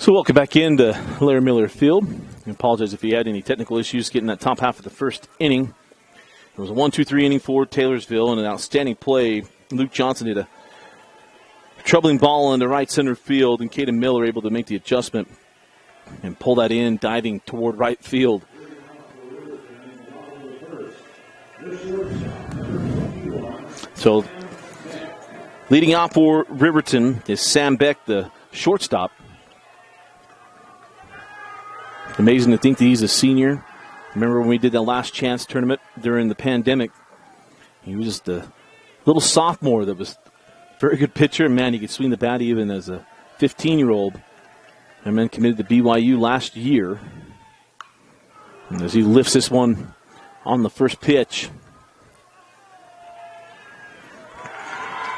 So welcome back into Larry Miller Field. I apologize if you had any technical issues getting that top half of the first inning. It was a 1-2-3 inning for Taylorsville and an outstanding play. Luke Johnson hit a troubling ball in the right center field, and Caden Miller able to make the adjustment and pull that in, diving toward right field. So leading off for Riverton is Sam Beck, the shortstop. Amazing to think that he's a senior. Remember when we did that last chance tournament during the pandemic? He was just a little sophomore that was a very good pitcher. Man, he could swing the bat even as a 15-year-old. And then committed to BYU last year. And as he lifts this one on the first pitch.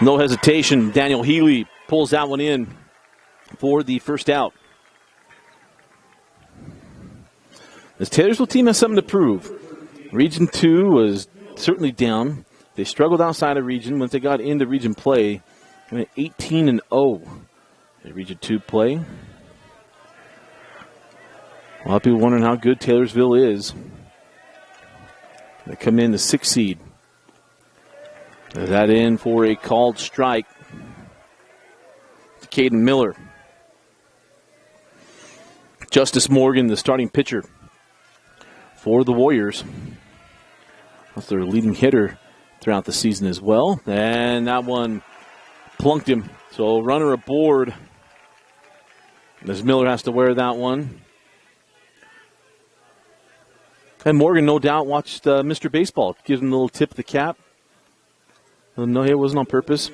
No hesitation. Daniel Healy pulls that one in for the first out. This Taylorsville team has something to prove. Region 2 was certainly down. They struggled outside of region. Once they got into region play, they went 18-0 in Region 2 play. A lot of people wondering how good Taylorsville is. They come in the 6th seed. That in for a called strike to Caden Miller. Justice Morgan, the starting pitcher for the Warriors. That's their leading hitter throughout the season as well. And that one plunked him. So runner aboard. As Miller has to wear that one. And Morgan, no doubt, watched Mr. Baseball. Gives him a little tip of the cap. No, it wasn't on purpose.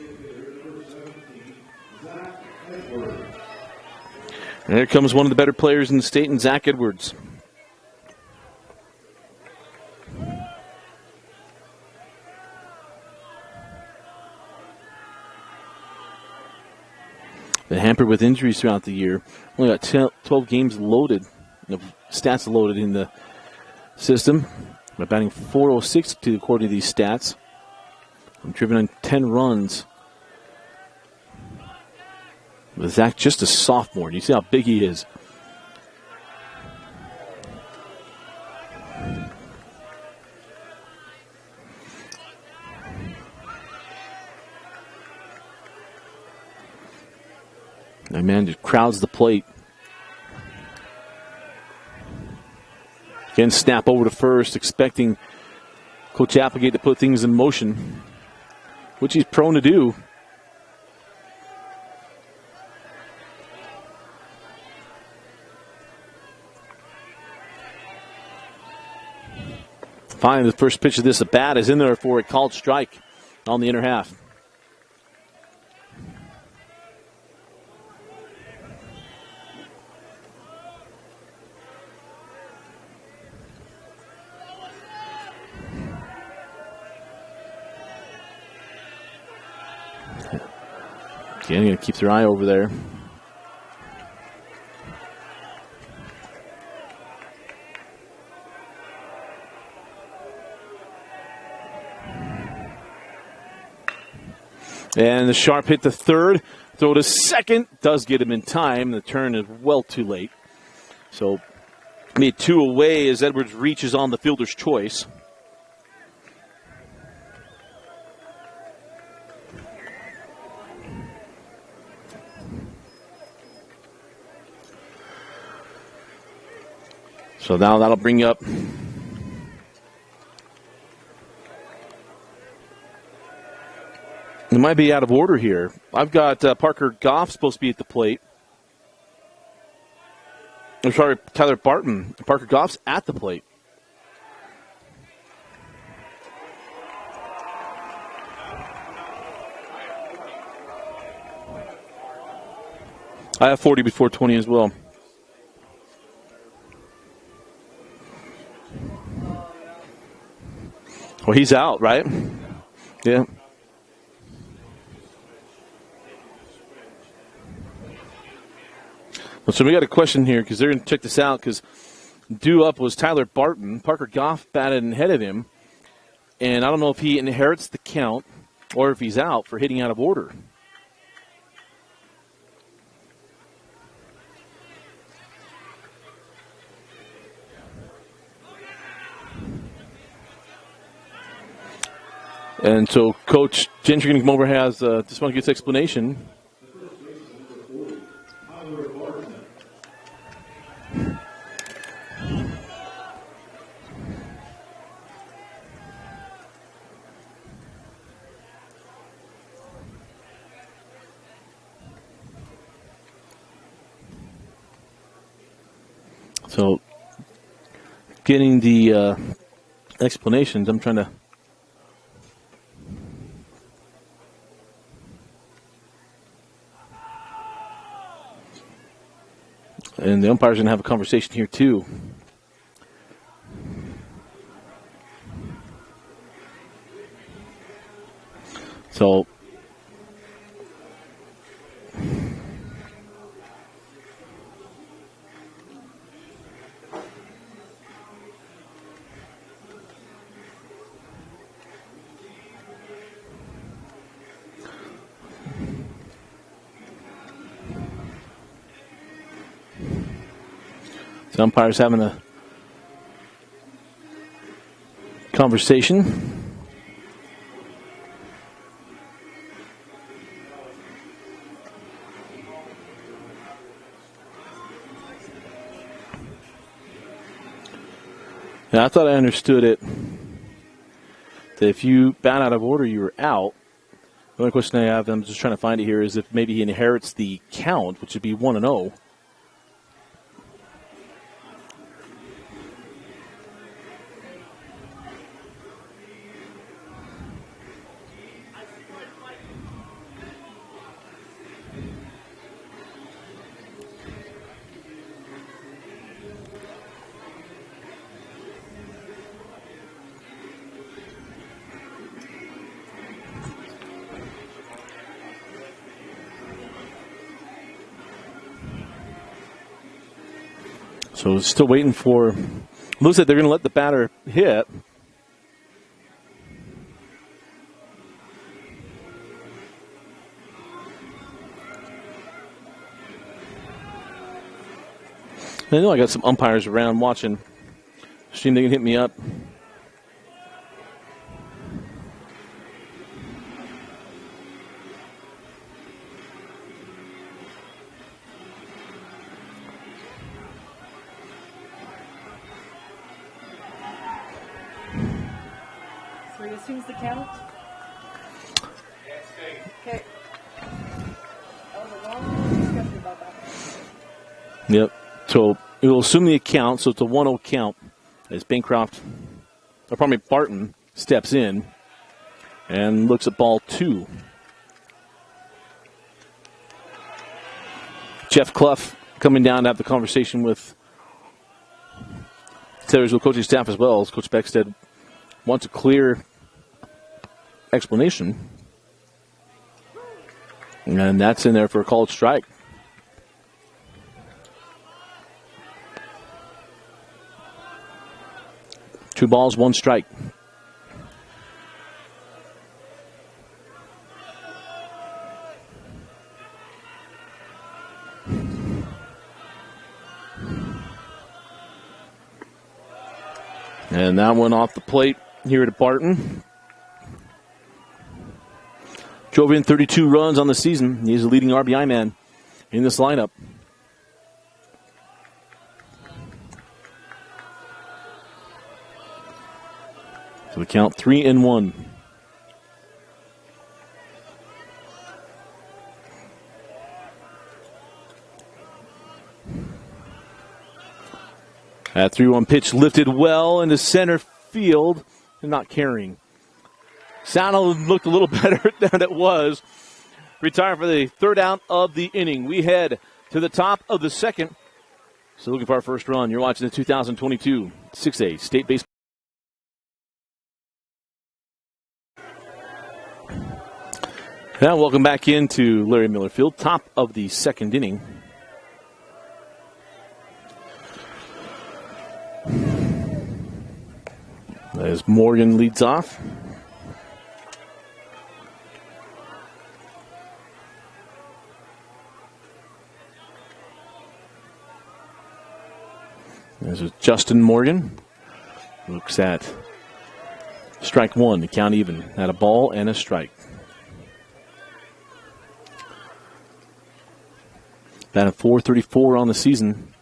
And here comes one of the better players in the state, in Zach Edwards. Been hampered with injuries throughout the year. Only got 12 games loaded, stats loaded in the system. By batting .406 according to these stats. I'm driven on 10 runs. But Zach, just a sophomore. You see how big he is. That man just crowds the plate. Again, snap over to first, expecting Coach Applegate to put things in motion, which he's prone to do. Finally, the first pitch of this at bat is in there for a called strike on the inner half. Again, going to keep their eye over there. And the sharp hit to third. Throw to second. Does get him in time. The turn is well too late. So made two away as Edwards reaches on the fielder's choice. So now that'll bring up it might be out of order here. I've got Parker Goff supposed to be at the plate. I'm sorry, Tyler Barton. Parker Goff's at the plate. I have 40 before 20 as well. Well, he's out, right? Yeah. Well, so we got a question here because they're going to check this out because due up was Tyler Barton. Parker Goff batted ahead of him. And I don't know if he inherits the count or if he's out for hitting out of order. And so Coach Gentry going to come over, has just want to get this explanation. So getting the explanations, I'm trying to. And the umpire's going to have a conversation here, too. So, the umpire's having a conversation. Yeah, I thought I understood it, that if you bat out of order, you were out. The only question I have, I'm just trying to find it here, is if maybe he inherits the count, which would be 1-0. So still waiting for, looks like they're going to let the batter hit. I know I got some umpires around watching. Stream, they can hit me up. Who's the count? Okay. That was a long discussion about that. Yep. So it will assume the account, so it's a 1-0 count as Bancroft, or pardon me, Barton steps in and looks at ball 2. Jeff Clough coming down to have the conversation with Taylorsville coaching staff as well, as Coach Beckstead wants a clear explanation. And that's in there for a called strike. Two balls, one strike. And that one off the plate here at Barton. Drove in 32 runs on the season. He's the leading RBI man in this lineup. So the count 3-1. That 3-1 pitch lifted well into center field and not carrying. Sound looked a little better than it was. Retiring for the third out of the inning. We head to the top of the second. So looking for our first run. You're watching the 2022 6A State Baseball. And welcome back into Larry Miller Field. Top of the second inning. As Morgan leads off. This is Justin Morgan. Looks at Strike one, the count even. Had a ball and a strike. Batted .434 on the season.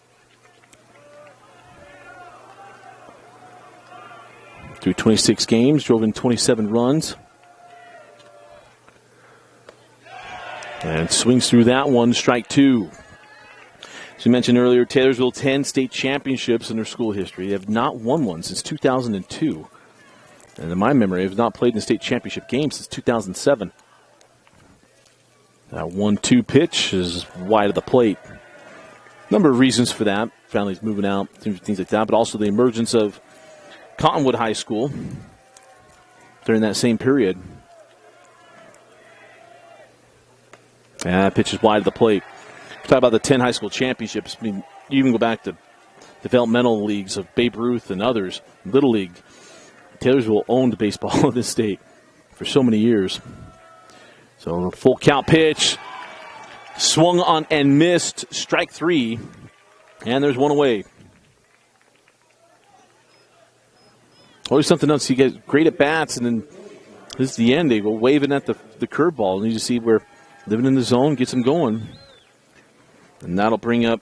Through 26 games, drove in 27 runs. And swings through that one, strike two. As you mentioned earlier, Taylorsville 10 state championships in their school history. They have not won one since 2002. And in my memory, they have not played in a state championship game since 2007. That 1-2 pitch is wide of the plate. Number of reasons for that. Families moving out, things like that, but also the emergence of Cottonwood High School during that same period. And that pitch is wide of the plate. Talk about the 10 high school championships. I mean, you even go back to developmental leagues of Babe Ruth and others, Little League. Taylorsville owned baseball in this state for so many years. So the full count pitch, swung on and missed, strike three, and there's one away. Always something else. You get great at bats, and then this is the end. They go waving at the curveball, and you just see where living in the zone gets them going. And that'll bring up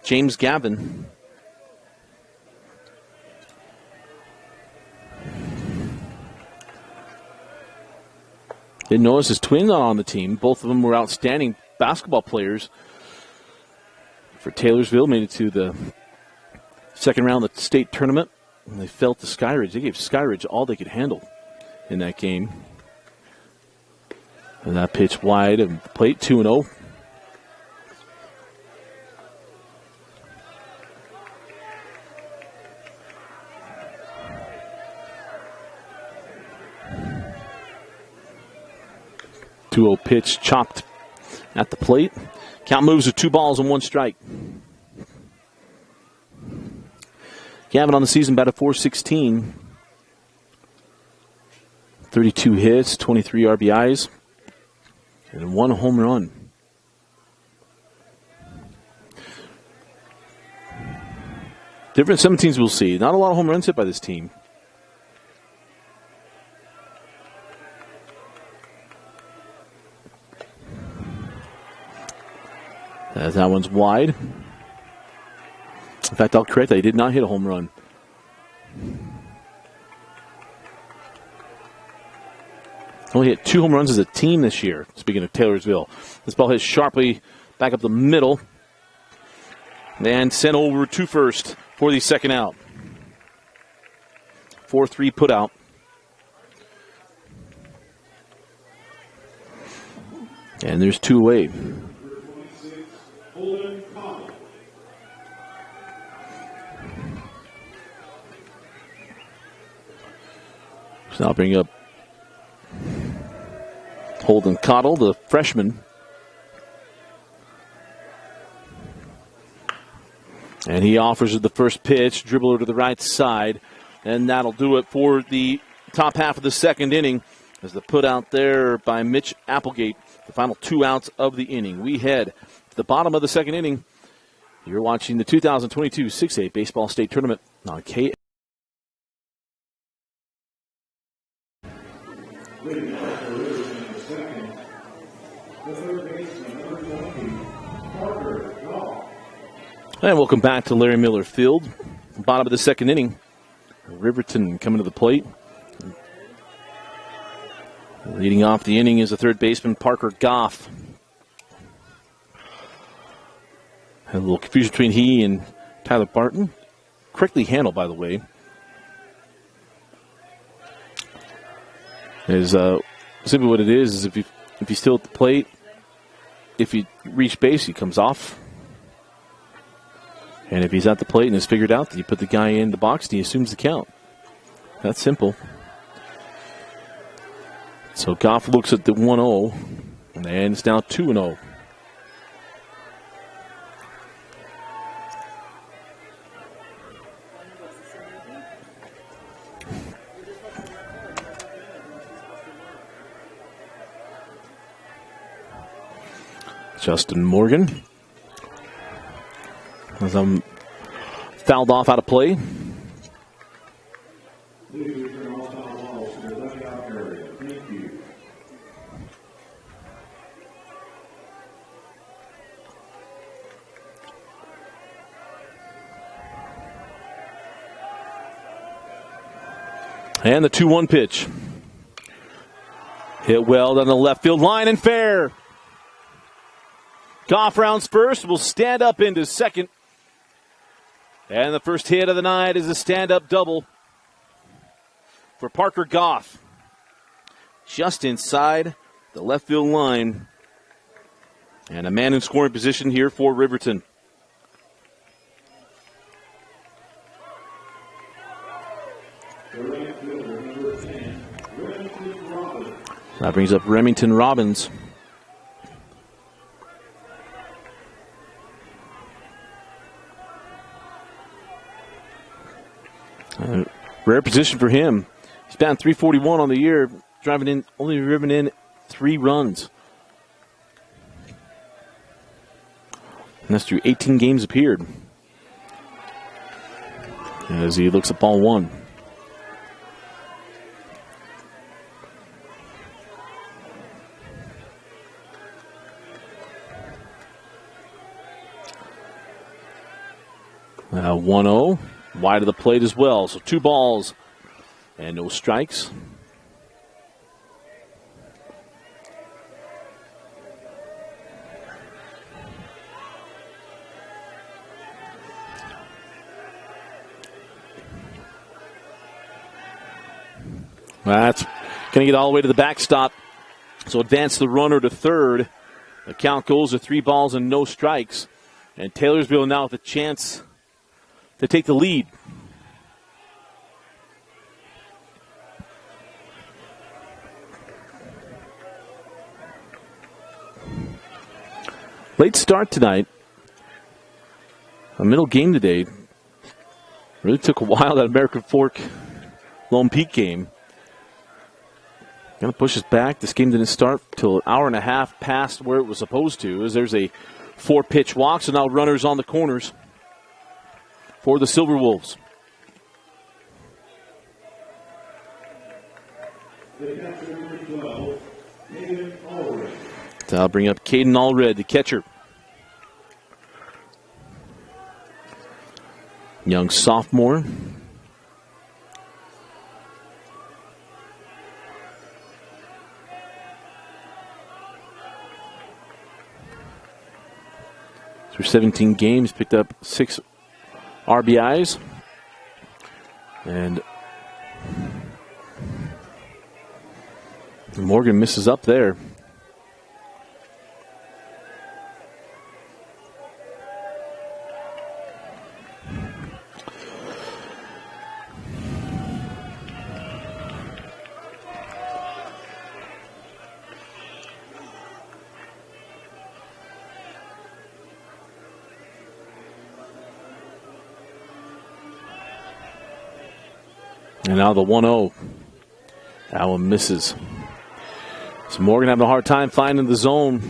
James Gavin. Didn't notice his twin not on the team. Both of them were outstanding basketball players for Taylorsville. Made it to the second round of the state tournament. And they fell to Skyridge. They gave Skyridge all they could handle in that game. And that pitch wide of the plate, 2-0. Pitch chopped at the plate. Count moves to 2 balls and 1 strike. Gavin on the season batted .416. 32 hits, 23 RBIs, and 1 home run. Different 17s we'll see. Not a lot of home runs hit by this team. As that one's wide. In fact, I'll correct that. He did not hit a home run. Only hit 2 home runs as a team this year, speaking of Taylorsville. This ball hit sharply back up the middle. And sent over to first for the second out. 4-3 put out. And there's 2 away. So now I'll bring up Holden Cottle, the freshman. And he offers the first pitch, dribbler to the right side. And that'll do it for the top half of the second inning. As the put out there by Mitch Applegate, the final 2 outs of the inning. We head to the bottom of the second inning. You're watching the 2022 6A Baseball State Tournament on K. And welcome back to Larry Miller Field. Bottom of the second inning. Riverton coming to the plate. Leading off the inning is the third baseman, Parker Goff. Had a little confusion between he and Tyler Barton. Correctly handled, by the way. Simply what it is if he's still at the plate, if he reach base, he comes off. And if he's at the plate and it's figured out, then you put the guy in the box and he assumes the count. That's simple. So Goff looks at the 1-0, and it's now 2-0. Justin Morgan. As I'm fouled off out of play. And the 2-1 pitch. Hit well down the left field line and fair. Goff rounds first, will stand up into second. And the first hit of the night is a stand-up double for Parker Goff. Just inside the left field line. And a man in scoring position here for Riverton. That brings up Remington Robbins. Rare position for him. He's batting .341 on the year, only driven in 3 runs. And that's through 18 games appeared. As he looks at ball 1. Now 1-0, wide of the plate as well. So 2 balls and no strikes. That's going to get all the way to the backstop. So advance the runner to third. The count goes to 3 balls and no strikes. And Taylorsville now with a chance to take the lead. Late start tonight. A middle game today. Really took a while, that American Fork Lone Peak game. Going to push us back. This game didn't start till an hour and a half past where it was supposed to, as there's a 4-pitch walk, so now runners on the corners for the Silverwolves. So I'll bring up Caden Allred, the catcher. Young sophomore. Through 17 games, picked up 6 RBIs. And Morgan misses up there. And now the 1-0. That one misses. So Morgan having a hard time finding the zone.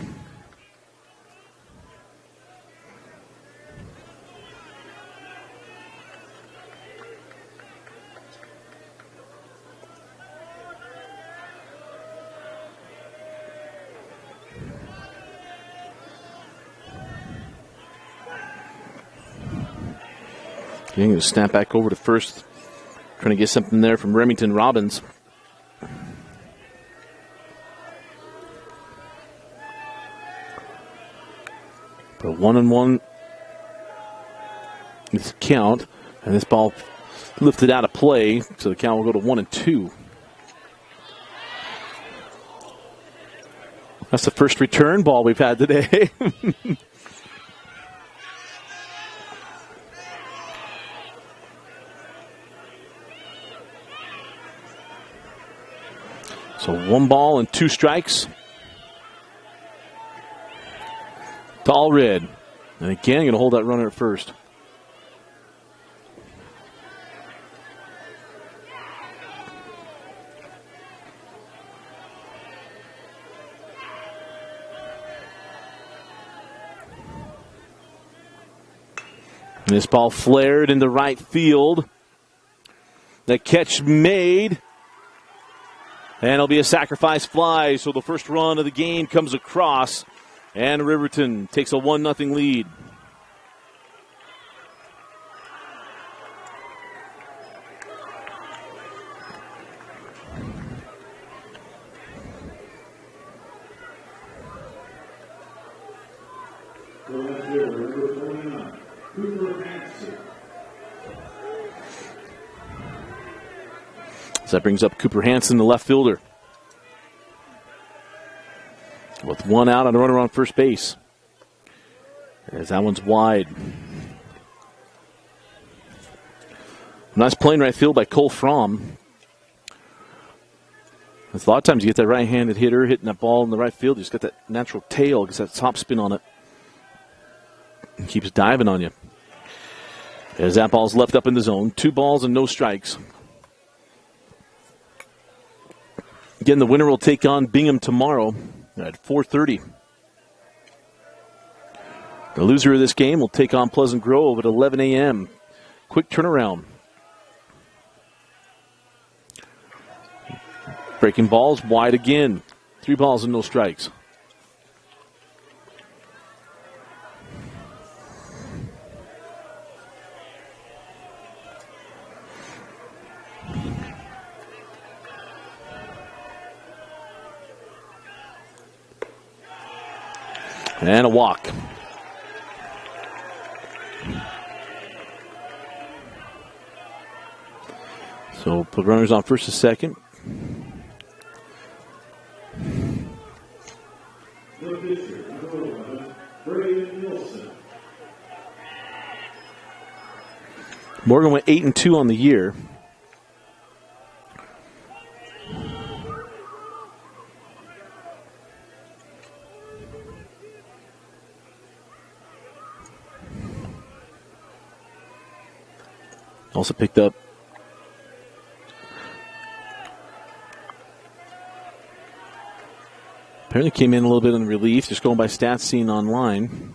Getting to snap back over to first. Trying to get something there from Remington Robbins. But 1-1 is the count. And this ball lifted out of play. So the count will go to 1-2. That's the first return ball we've had today. So 1 ball and 2 strikes. To Allred. And again, going to hold that runner at first. And this ball flared into right field. The catch made. And it'll be a sacrifice fly, so the first run of the game comes across, and Riverton takes a 1-0 lead. So that brings up Cooper Hansen, the left fielder, with one out and a runner on first base. As that one's wide. Nice play in right field by Cole Fromm. A lot of times you get that right-handed hitter hitting that ball in the right field. He's got that natural tail, gets that top spin on it. And keeps diving on you. As that ball's left up in the zone. 2 balls and no strikes. Again, the winner will take on Bingham tomorrow at 4:30. The loser of this game will take on Pleasant Grove at 11 a.m. Quick turnaround. Breaking balls wide again. 3 balls and no strikes. And a walk. So put runners on first and second. Morgan went 8-2 on the year. Also picked up apparently came in a little bit in relief, just going by stats seen online.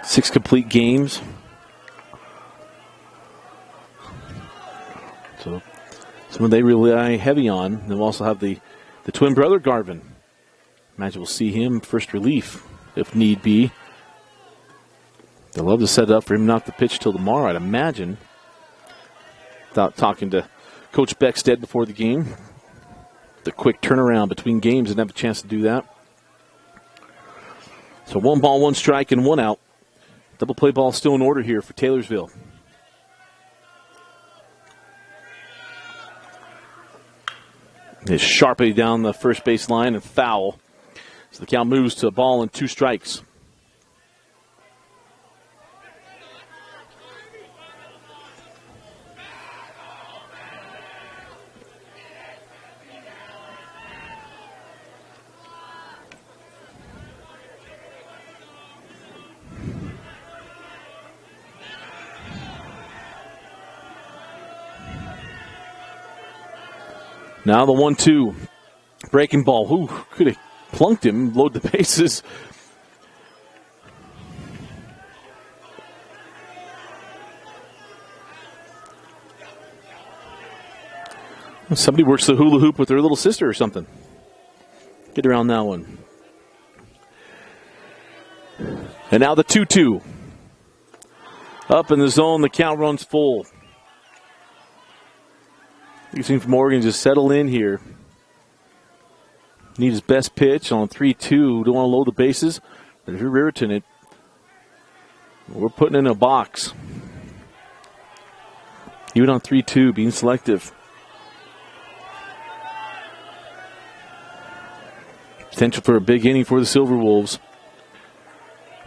6 complete games. So someone they rely heavy on. They'll also have the twin brother Garvin. Imagine we'll see him first relief if need be. They'd love to set it up for him not to pitch till tomorrow, I'd imagine. Without talking to Coach Beckstead before the game. The quick turnaround between games, didn't have a chance to do that. So 1 ball, 1 strike, and 1 out. Double play ball still in order here for Taylorsville. It's sharply down the first base line and foul. So the count moves to a ball and 2 strikes. Now the 1-2. Breaking ball. Who could have plunked him, load the bases. Somebody works the hula hoop with their little sister or something. Get around that one. And now the 2-2. Up in the zone, the count runs full. You've seen from Morgan just settle in here. Need his best pitch on 3-2. Don't want to load the bases. But if you're Riverton, we're putting in a box. Even on 3-2, being selective. Potential for a big inning for the Silverwolves.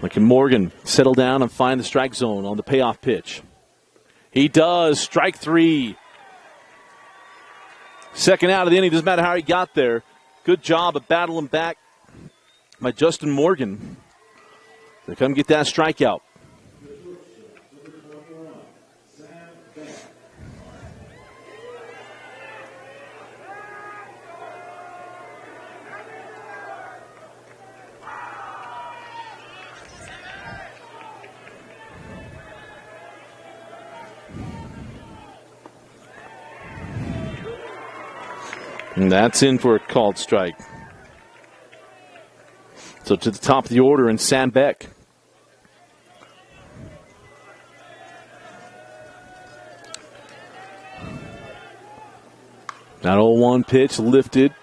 Can Morgan settle down and find the strike zone on the payoff pitch? He does. Strike 3. Second out of the inning. Doesn't matter how he got there. Good job of battling back by Justin Morgan to come get that strikeout. And that's in for a called strike. So to the top of the order, and Sam Beck. That 0-1 pitch lifted.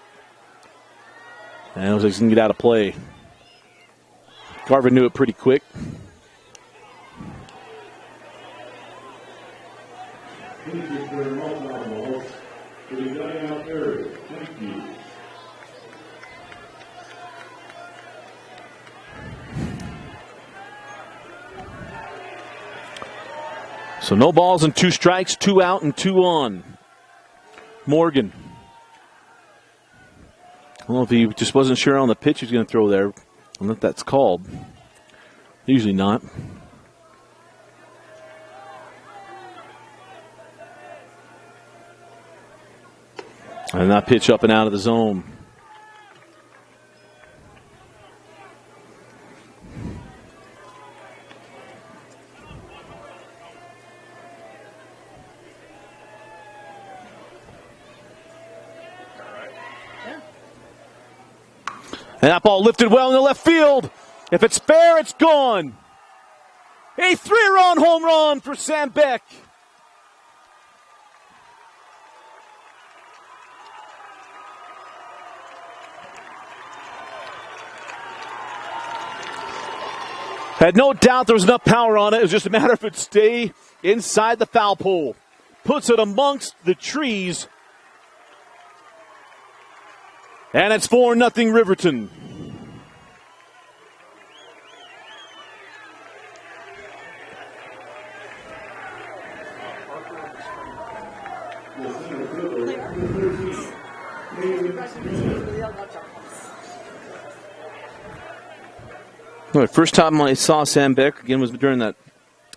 And it looks like he's going to get out of play. Garvin knew it pretty quick. So no balls and 2 strikes, 2 out and 2 on. Morgan. I don't know if he just wasn't sure on the pitch he was going to throw there. I don't know if that's called. Usually not. And that pitch up and out of the zone. And that ball lifted well in the left field. If it's fair, it's gone. A 3-run home run for Sam Beck. Had no doubt there was enough power on it. It was just a matter of it stay inside the foul pole. Puts it amongst the trees. And it's 4-0 Riverton. The first time I saw Sam Beck, again, was during that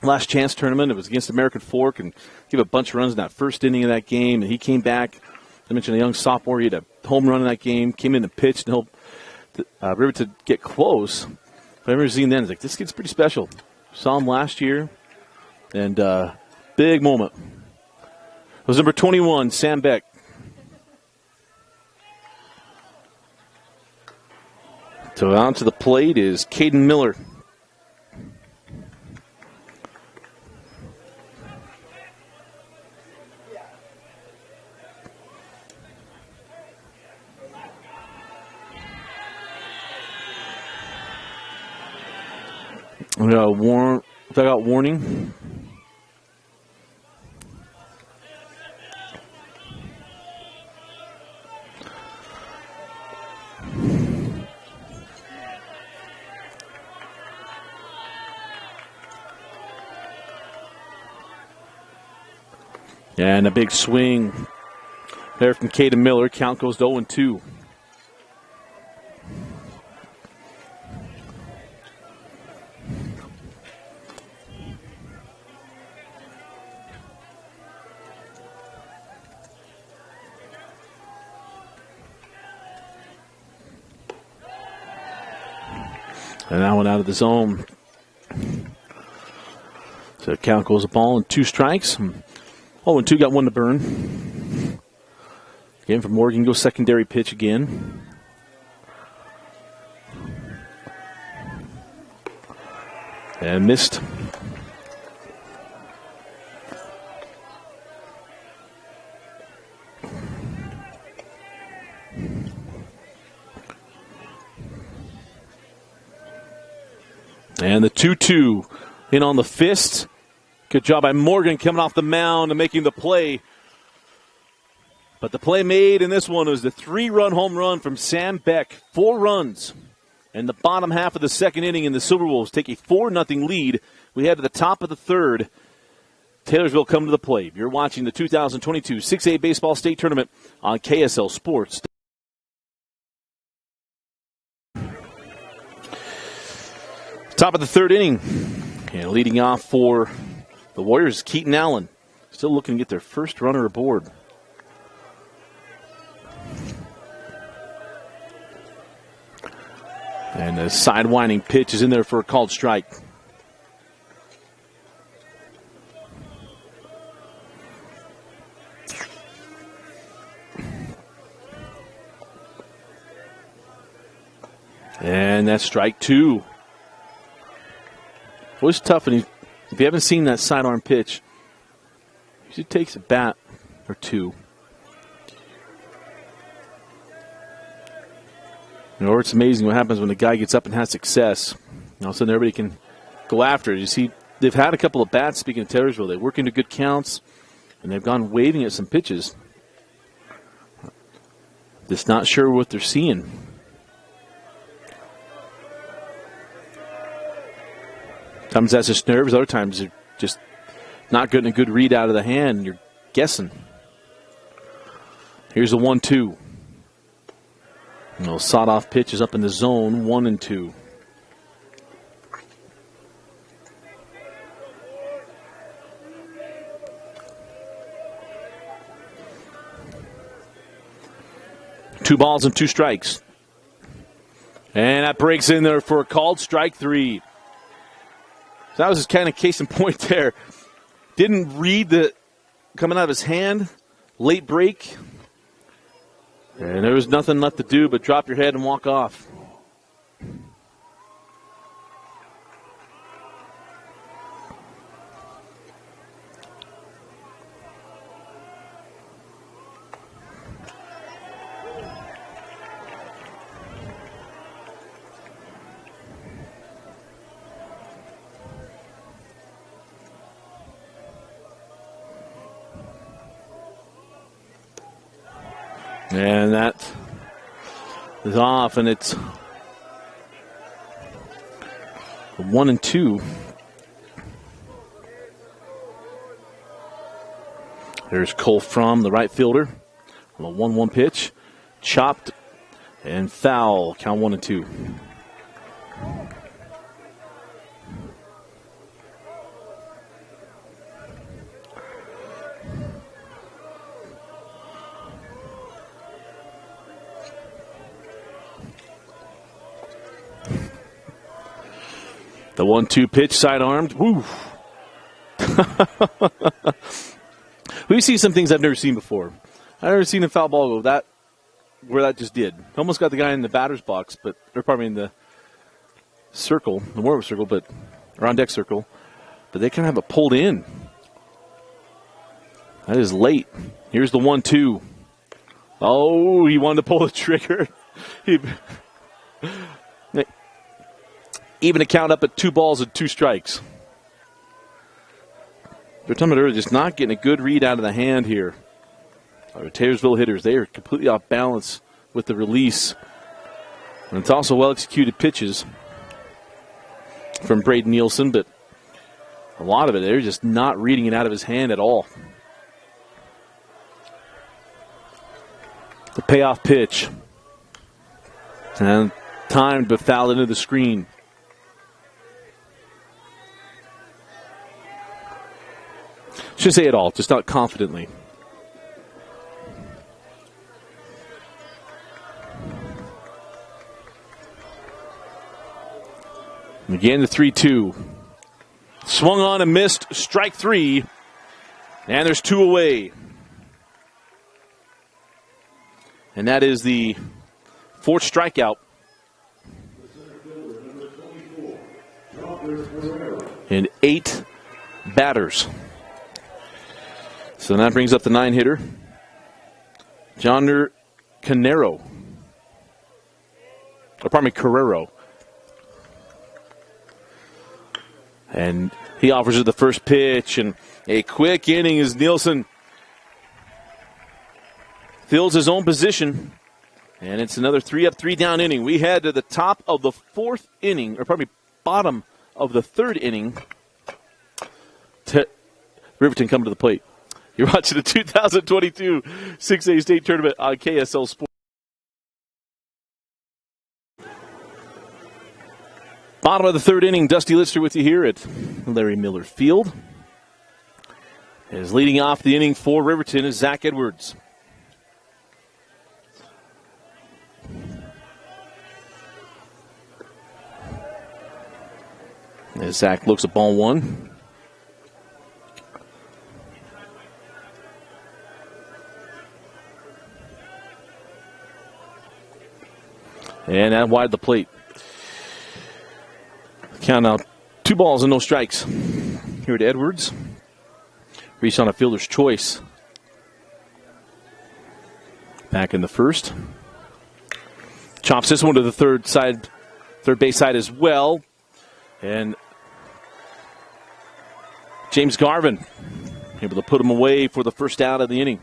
last chance tournament. It was against American Fork and gave a bunch of runs in that first inning of that game. And he came back. I mentioned a young sophomore. He had a home run in that game, came in and pitched and helped Riverton get close. But I remember seeing then, it's like, this kid's pretty special. Saw him last year, and big moment. It was number 21, Sam Beck. So on to the plate is Caden Miller. We got warning. And a big swing there from Caden Miller. Count goes to 0-2. And that one out of the zone. So count goes a ball and 2 strikes. 0-2 got 1 to burn. Again from Morgan, goes secondary pitch again. And missed. And the 2-2 in on the fist. Good job by Morgan coming off the mound and making the play. But the play made in this one was the 3-run home run from Sam Beck. 4 runs in the bottom half of the second inning, and the Silverwolves take a 4-0 lead. We head to the top of the third. Taylorsville come to the plate. You're watching the 2022 6A Baseball State Tournament on KSL Sports. Top of the third inning. And leading off for the Warriors, Keaton Allen. Still looking to get their first runner aboard. And the sidewinding pitch is in there for a called strike. And that's strike 2. Always tough, and if you haven't seen that sidearm pitch, he usually takes a bat or 2. Or it's amazing what happens when the guy gets up and has success. All of a sudden, everybody can go after it. You see, they've had a couple of bats, speaking of Taylorsville. They work into good counts, and they've gone waving at some pitches. Just not sure what they're seeing. Sometimes that's just nerves. Other times they're just not getting a good read out of the hand, and you're guessing. Here's the 1-2. Sawed-off pitch is up in the zone, 1-2. Two balls and 2 strikes. And that breaks in there for a called strike 3. So that was just kind of case in point there. Didn't read the coming out of his hand. Late break. And there was nothing left to do but drop your head and walk off. And that is off, and it's 1-2. There's Cole Fromm, the right fielder, on a 1-1 pitch. Chopped and foul. Count 1-2. The 1-2 pitch, side-armed. Woo! We see some things I've never seen before. I've never seen a foul ball go that where that just did. Almost got the guy in the batter's box, but or probably in the circle, the warm-up circle, but around deck circle. But they kind of have it pulled in. That is late. Here's the 1-2. Oh, he wanted to pull the trigger. Even a count up at 2 balls and 2 strikes. They're talking about earlier, just not getting a good read out of the hand here. Our Taylorsville hitters, they are completely off balance with the release. And it's also well-executed pitches from Braden Nielsen, but a lot of it, they're just not reading it out of his hand at all. The payoff pitch. And timed but fouled into the screen. Shouldn't say it all, just not confidently. Again, the 3-2. Swung on and missed, strike 3. And there's 2 away. And that is the 4th strikeout. And 8 batters. So that brings up the 9-hitter, John Carrero. Carrero. And he offers it the first pitch, and a quick inning as Nielsen fills his own position. And it's another 3-up, 3-down inning. We head to the top of the 4th inning, or probably bottom of the 3rd inning. Riverton come to the plate. You're watching the 2022 6A State Tournament on KSL Sports. Bottom of the 3rd inning, Dusty Lister with you here at Larry Miller Field. As leading off the inning for Riverton is Zach Edwards. As Zach looks at ball 1. And that wide the plate. Count out 2 balls and no strikes. Here at Edwards. Reached on a fielder's choice. Back in the 1st. Chops this one to the third base side as well. And James Garvin able to put him away for the first out of the inning.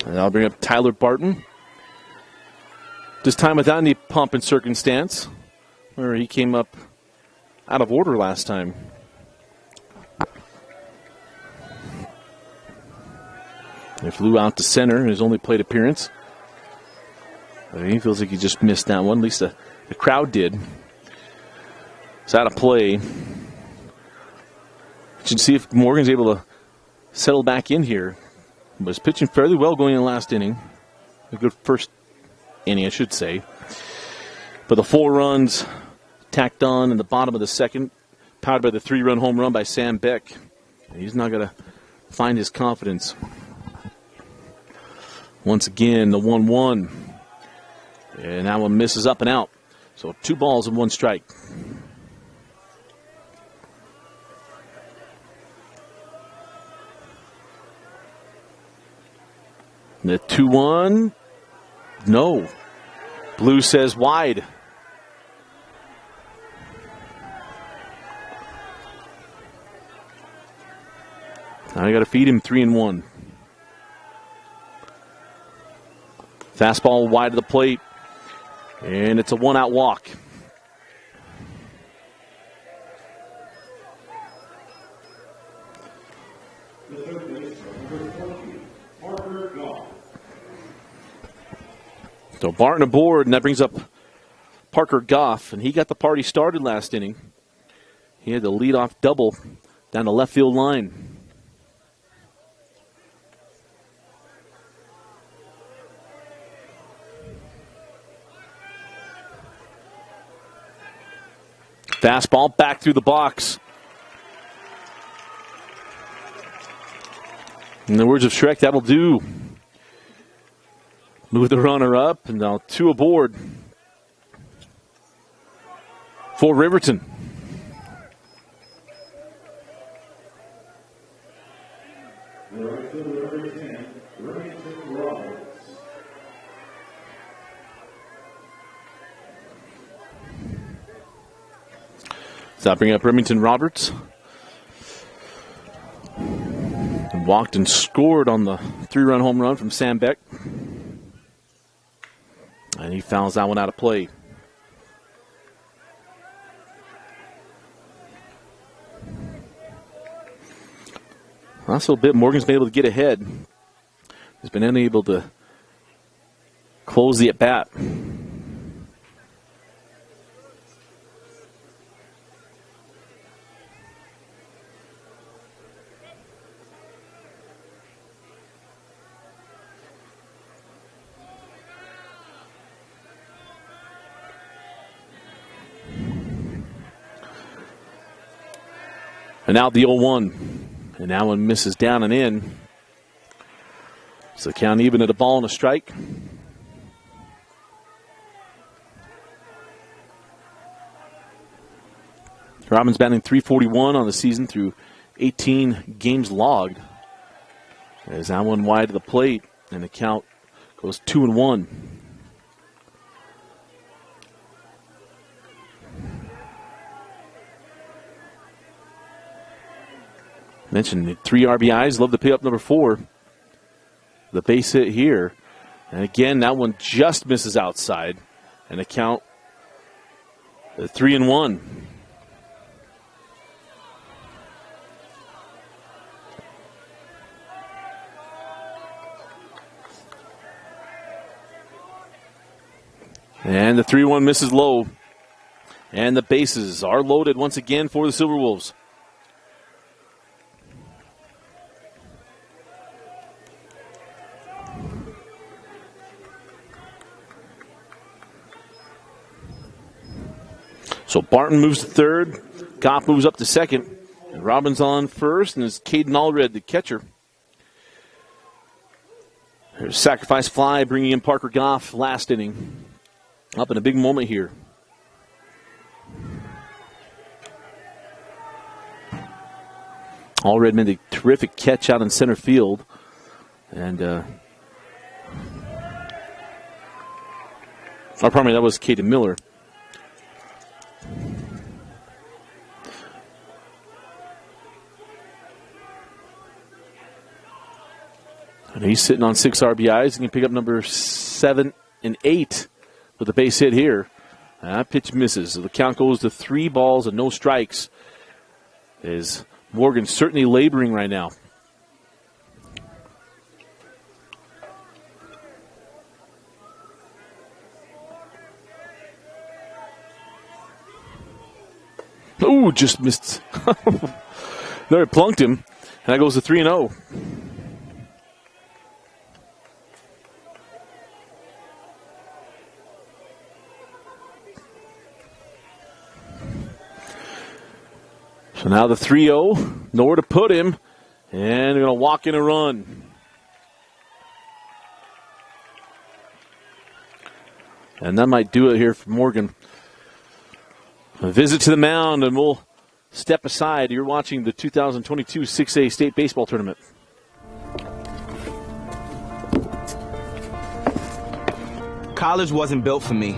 And I'll bring up Tyler Barton. This time without any pomp and circumstance, where he came up out of order last time. He flew out to center in his only plate appearance. He feels like he just missed that one. At least the crowd did. It's out of play. Should see if Morgan's able to settle back in here. Was pitching fairly well going in the last inning. A good first inning, I should say. But the 4 runs tacked on in the bottom of the second, powered by the 3-run home run by Sam Beck. And he's not going to find his confidence. Once again, the 1-1. And that one misses up and out. So 2 balls and 1 strike. The 2-1. No. Blue says wide. Now you got to feed him 3-1. Fastball wide of the plate. And it's a 1-out walk. So Barton aboard, and that brings up Parker Goff, and he got the party started last inning. He had the leadoff double down the left field line. Fastball back through the box. In the words of Shrek, that'll do. Move the runner up, and now 2 aboard for Riverton. So bring up Remington Roberts. And walked and scored on the 3-run home run from Sam Beck. And he fouls that one out of play. Last little bit, Morgan's been able to get ahead. He's been unable to close the at-bat. And now the 0-1. And that one misses down and in. So count even at a ball and a strike. Robbins batting .341 on the season through 18 games logged. As that one wide of the plate, and the count goes 2-1. Mentioned the 3 RBIs. Love to pick up number 4. The base hit here. And again, that one just misses outside. And the count 3-1. And the 3-1 misses low. And the bases are loaded once again for the Silverwolves. So Barton moves to third. Goff moves up to second. And Robbins on first, and it's Caden Allred, the catcher. There's a sacrifice fly bringing in Parker Goff last inning. Up in a big moment here. All Redmond, a terrific catch out in center field. And, pardon me, that was Caden Miller. And he's sitting on 6 RBIs. He can pick up number 7 and 8 with a base hit here. That pitch misses. So the count goes to 3 balls and no strikes. Is Morgan certainly laboring right now. Ooh, just missed. There, it plunked him. And that goes to 3-0. So now the 3-0, nowhere to put him, and they're going to walk in a run. And that might do it here for Morgan. A visit to the mound, and we'll step aside. You're watching the 2022 6A State Baseball Tournament. College wasn't built for me.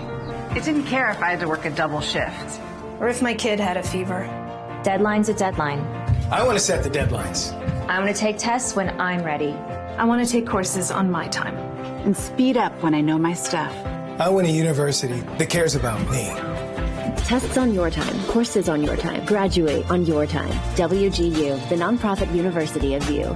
It didn't care if I had to work a double shift. Or if my kid had a fever. Deadline's a deadline. I want to set the deadlines. I want to take tests when I'm ready. I want to take courses on my time. And speed up when I know my stuff. I want a university that cares about me. Tests on your time, courses on your time, graduate on your time. WGU, the nonprofit university of you.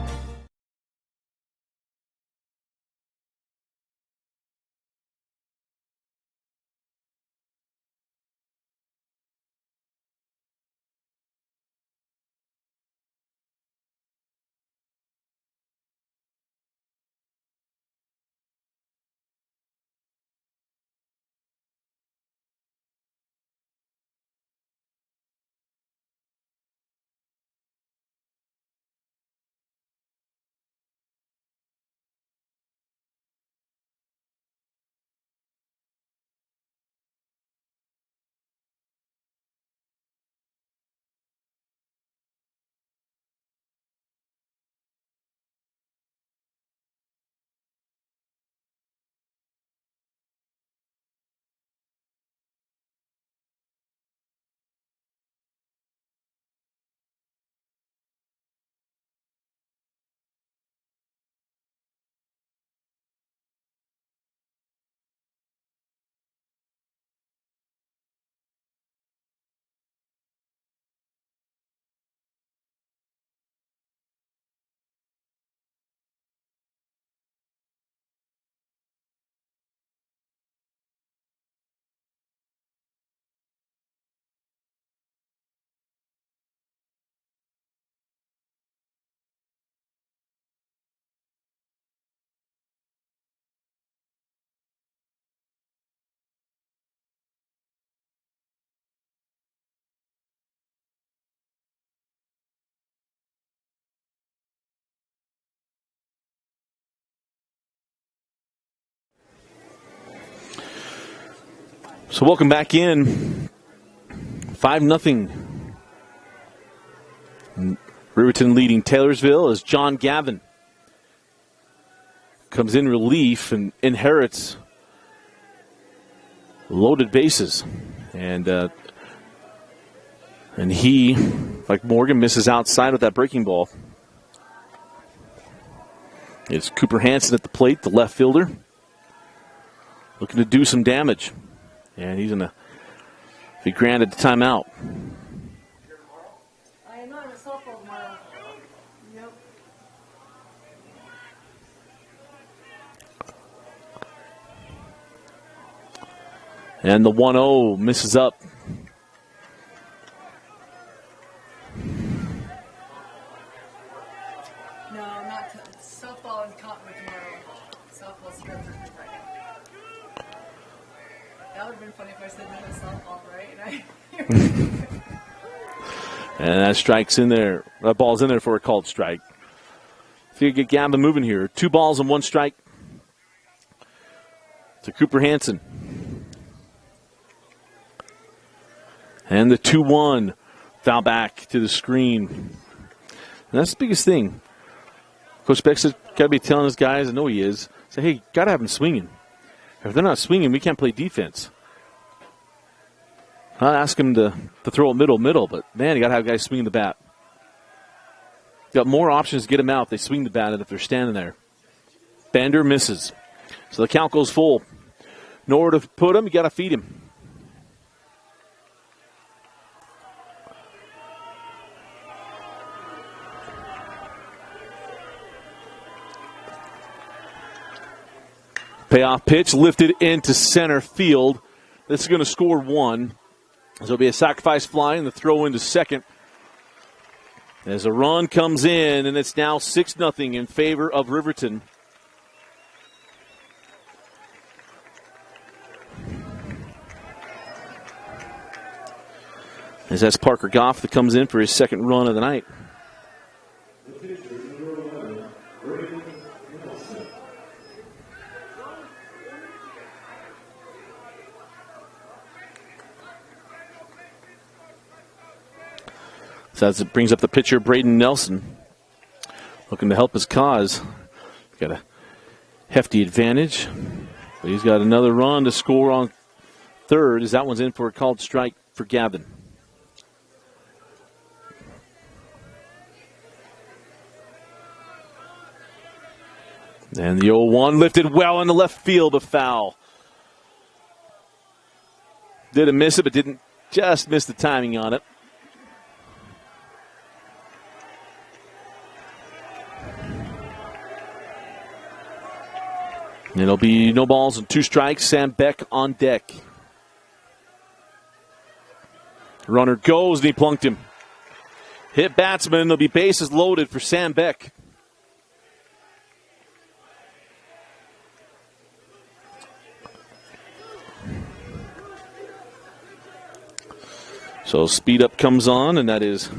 So welcome back in. 5-0. Riverton leading Taylorsville as John Gavin comes in relief and inherits loaded bases. And he, like Morgan, misses outside with that breaking ball. It's Cooper Hansen at the plate, the left fielder, looking to do some damage. And he's going to be granted the timeout. I know I'm a softball tomorrow. Yep. And the 1-0 misses up. No, I'm not. Softball and Cottonwood tomorrow. Softball's here Thursday, Friday. That would have been funny if I said no to softball, right? And that strike's in there. That ball's in there for a called strike. If you get Gavin moving here, 2 balls and 1 strike to Cooper Hansen. And the 2-1 foul back to the screen. And that's the biggest thing. Coach Beck's got to be telling his guys, I know he is, say, hey, got to have them swinging. If they're not swinging, we can't play defense. Not ask him to throw it middle, but, man, you got to have guys swinging the bat. Got more options to get them out if they swing the bat than if they're standing there. Bender misses. So the count goes full. Nowhere to put him, you got to feed him. Payoff pitch lifted into center field. This is going to score one. This will be a sacrifice fly and the throw into second. As a run comes in, and it's now 6-0 in favor of Riverton. As that's Parker Goff that comes in for his second run of the night. So as it brings up the pitcher, Braden Nelson, looking to help his cause. Got a hefty advantage, but he's got another run to score on third as that one's in for a called strike for Gavin. And the 0-1 lifted well in the left field, a foul. Didn't miss it, but didn't just miss the timing on it. It'll be no balls and 2 strikes. Sam Beck on deck. Runner goes and he plunked him. Hit batsman. There'll be bases loaded for Sam Beck. So speed up comes on, and that is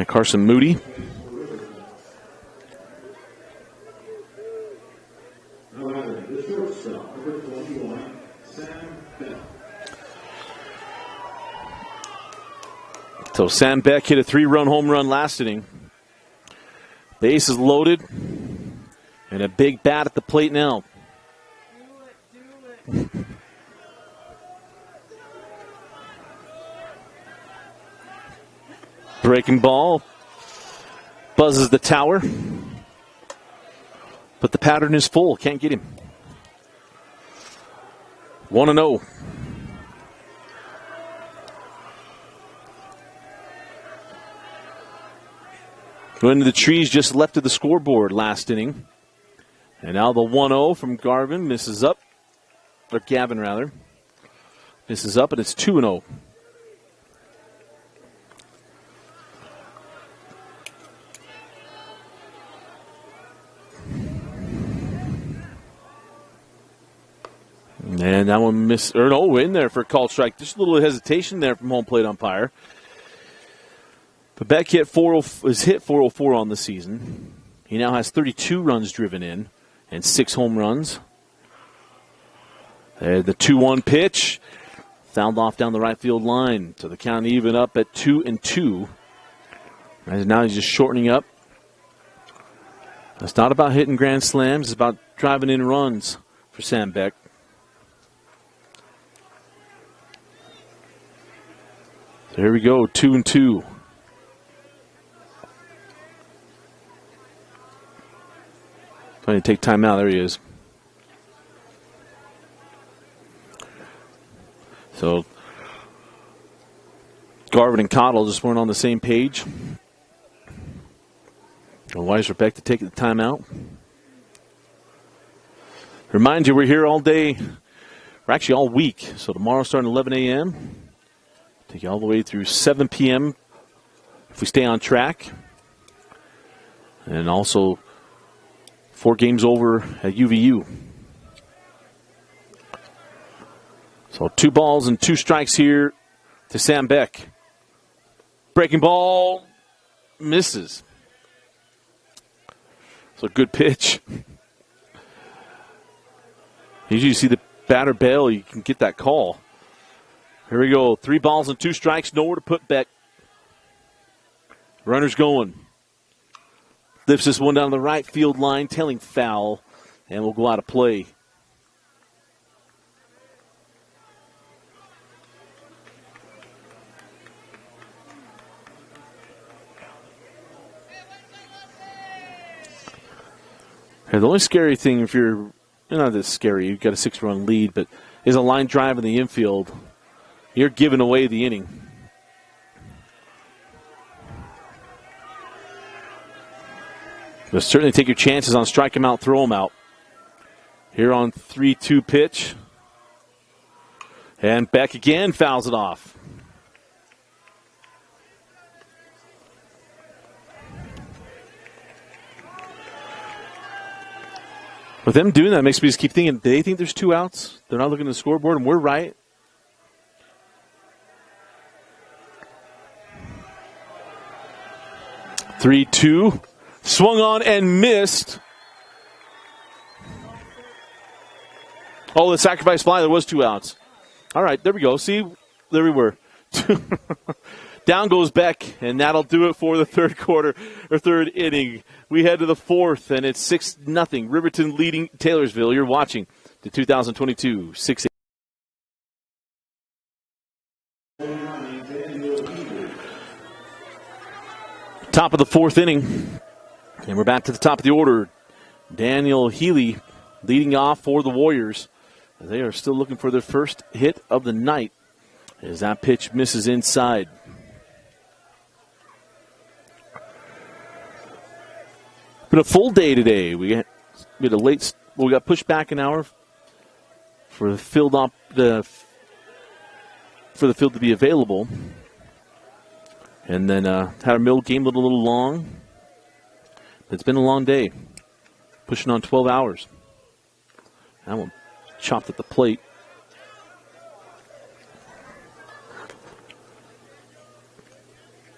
Carson Moody. So Sam Beck hit a 3-run home run last inning. Base is loaded. And a big bat at the plate now. Breaking ball. Buzzes the tower. But the pattern is full. Can't get him. 1-0. Going to the trees just left of the scoreboard last inning. And now the 1-0 from Garvin misses up. Or Gavin, rather. Misses up, and it's 2-0. And that one missed. Or no, in there for a called strike. Just a little hesitation there from home plate umpire. But Beck has hit 404 on the season. He now has 32 runs driven in and 6 home runs. The 2-1 pitch fouled off down the right field line. So the count even up at 2-2. And now he's just shortening up. It's not about hitting grand slams. It's about driving in runs for Sam Beck. So here we go, 2-2. Trying to take time out. There he is. So Garvin and Cottle just weren't on the same page. And wise for Beck to take the time out. Remind you, we're here all day. We're actually all week. So tomorrow starting at 11 a.m. Take you all the way through 7 p.m. if we stay on track. And also 4 games over at UVU. So 2 balls and 2 strikes here to Sam Beck. Breaking ball misses. So good pitch. Usually you see the batter bail, you can get that call. Here we go. 3 balls and 2 strikes. Nowhere to put Beck. Runner's going. Lifts this one down the right field line, tailing foul, and will go out of play. And the only scary thing, if you're not this scary, you've got a 6-run lead, but is a line drive in the infield. You're giving away the inning. But certainly take your chances on strike him out, throw him out. Here on 3-2 pitch. And Beck again fouls it off. With them doing that, makes me just keep thinking, do they think there's 2 outs? They're not looking at the scoreboard, and we're right. Three-two, swung on and missed. Oh, the sacrifice fly, there was 2 outs. All right, there we go. See, there we were. Down goes Beck, and that'll do it for the third quarter, or third inning. We head to the fourth, and it's 6-0. Riverton leading Taylorsville. You're watching the 2022 6-8. Top of the fourth inning, and we're back to the top of the order. Daniel Healy leading off for the Warriors. They are still looking for their first hit of the night as that pitch misses inside. Been a full day today. We got pushed back an hour for the field for the field to be available, and then had our middle game a little long. It's been a long day, pushing on 12 hours. That one chopped at the plate.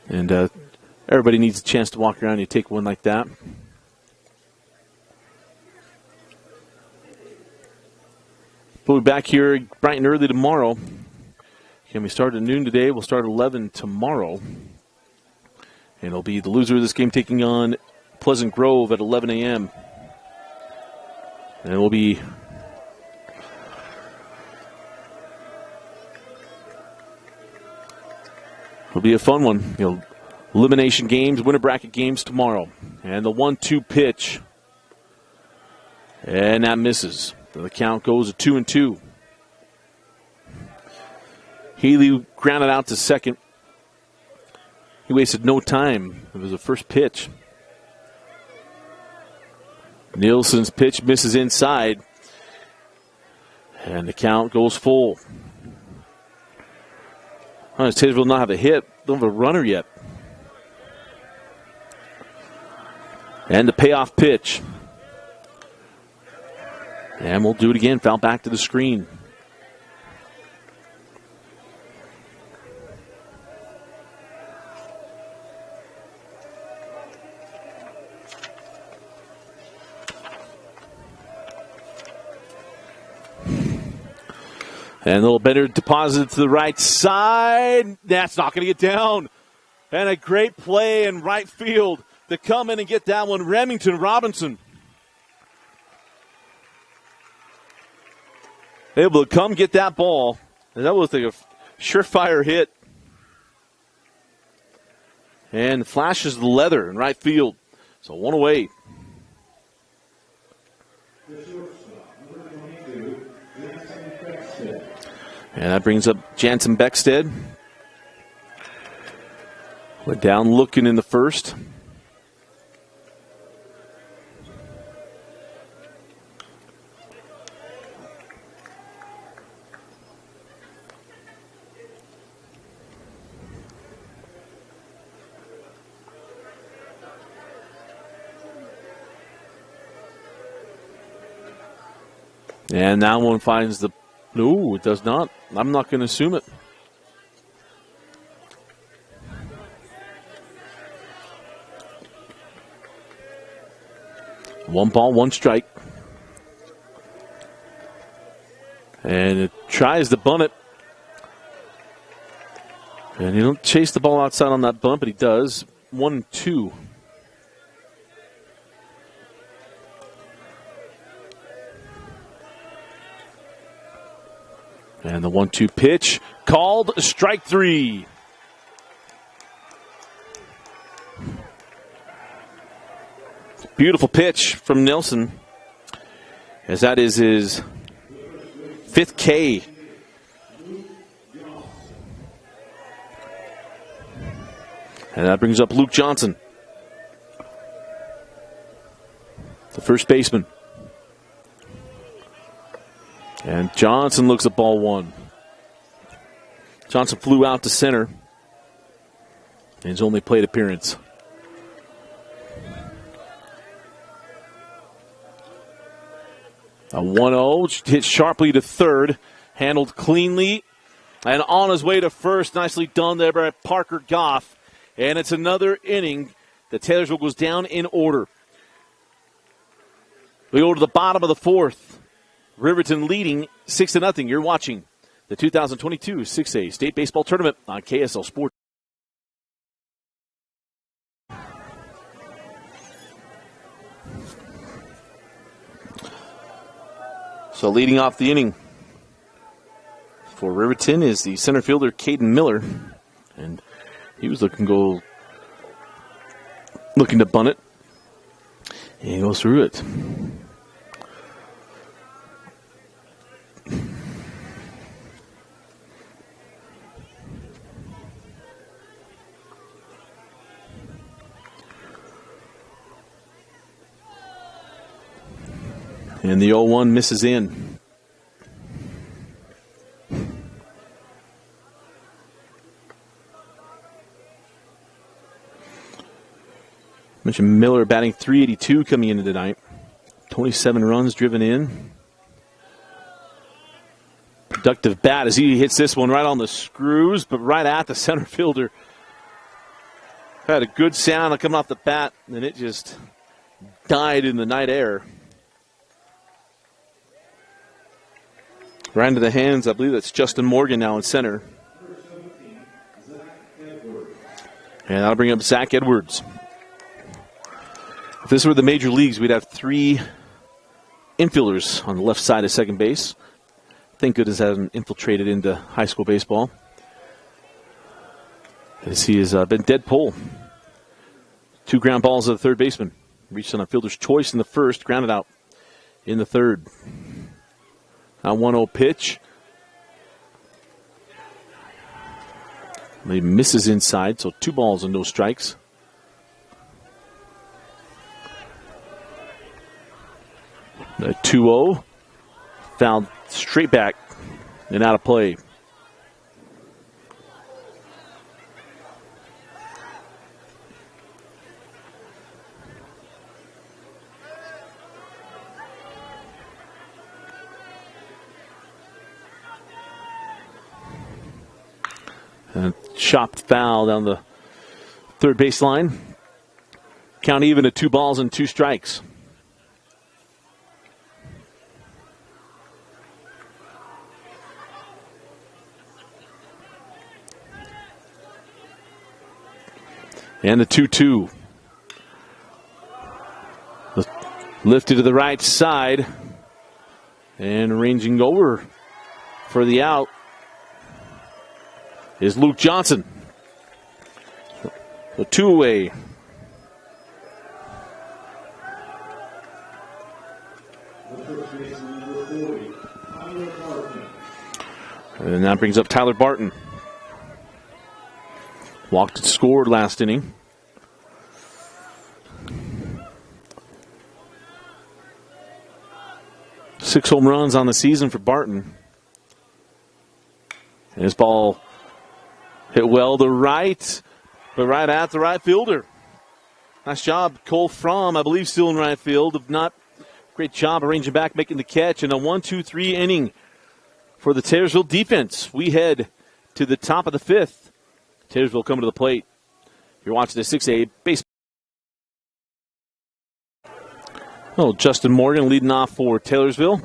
And everybody needs a chance to walk around and you take one like that. We'll be back here bright and early tomorrow. And we start at noon today. We'll start at 11 tomorrow. And it'll be the loser of this game taking on Pleasant Grove at 11 a.m. And it will be a fun one. Elimination games, winner bracket games tomorrow. And the 1-2 pitch. And that misses. The count goes to 2-2. Healy grounded out to second. He wasted no time. It was the first pitch. Nielsen's pitch misses inside. And the count goes full. Taylorsville will not have a hit. They don't have a runner yet. And the payoff pitch. And we'll do it again. Foul back to the screen. And a little better deposited to the right side. That's not going to get down. And a great play in right field to come in and get that one. Remington Robinson able to come get that ball. And that was like a surefire hit. And flashes the leather in right field. So one away. And that brings up Jansen Beckstead. Went down looking in the first. And that one finds the... No, it does not. I'm not going to assume it. One ball, one strike. And it tries to bunt it. And he don't chase the ball outside on that bump, but he does. 1-2. And the 1-2 pitch called strike 3. Beautiful pitch from Nelson, as that is his 5th K. And that brings up Luke Johnson, the first baseman. And Johnson looks at ball 1. Johnson flew out to center in his only plate appearance. A 1-0 hit sharply to third, handled cleanly, and on his way to first. Nicely done there by Parker Goff. And it's another inning that Taylorsville goes down in order. We go to the bottom of the 4th. Riverton leading 6-0. You're watching the 2022 6A State Baseball Tournament on KSL Sports. So leading off the inning for Riverton is the center fielder, Caden Miller. And he was looking to bunt it. And he goes through it. And the 0-1 misses in. Mentioned Miller batting .382 coming into tonight. 27 runs driven in. Productive bat as he hits this one right on the screws, but right at the center fielder. Had a good sound coming off the bat, and it just died in the night air. Right into the hands, I believe that's Justin Morgan now in center. And that'll bring up Zach Edwards. If this were the major leagues, we'd have 3 infielders on the left side of second base. Thank goodness that hasn't infiltrated into high school baseball, as he has been dead pull. 2 ground balls to the third baseman. Reached on a fielder's choice in the first, grounded out in the third. Now 1-0 pitch. He misses inside, so 2 balls and no strikes. A 2-0. Fouled straight back and out of play. And chopped foul down the third baseline. Count even at 2 balls and 2 strikes. And the 2-2. Lifted to the right side. And ranging over for the out is Luke Johnson. The 2 away. And that brings up Tyler Barton. Walked and scored last inning. Six home runs on the season for Barton. And his ball hit well to right, but right at the right fielder. Nice job, Cole Fromm, I believe, still in right field. If not, great job arranging back, making the catch. And a 1-2-3 inning for the Taylorsville defense. We head to the top of the 5th. Taylorsville coming to the plate. You're watching the 6A baseball. Oh, Justin Morgan leading off for Taylorsville.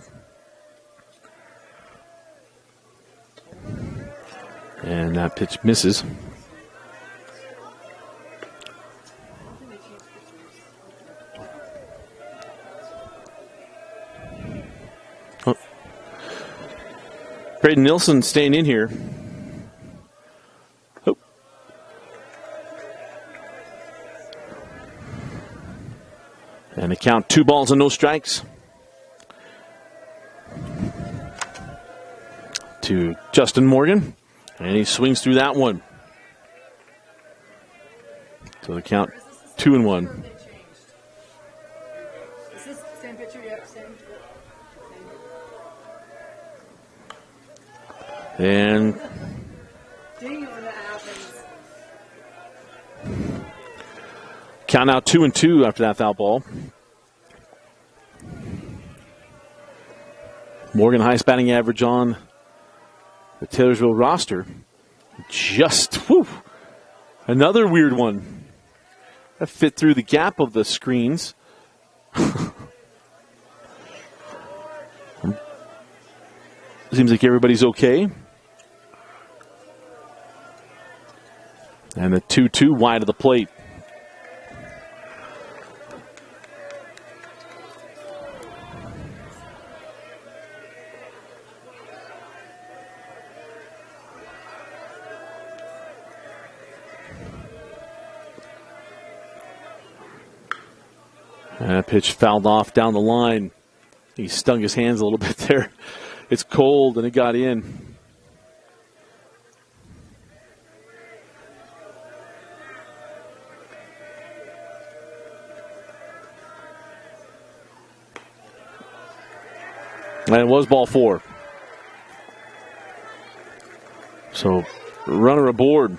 And that pitch misses. Oh. Braden Nilsson staying in here. Oh. And the count, 2 balls and no strikes. To Justin Morgan. And he swings through that one. So the count 2-1. Is this the same picture? Yep, same. And Dang it when that happens. count out 2-2 after that foul ball. Morgan, highest batting average on the Taylorsville roster. Just, whew, another weird one. That fit through the gap of the screens. Seems like everybody's okay. And the 2-2 wide of the plate. And that pitch fouled off down the line. He stung his hands a little bit there. It's cold and it got in. And it was ball 4. So runner aboard.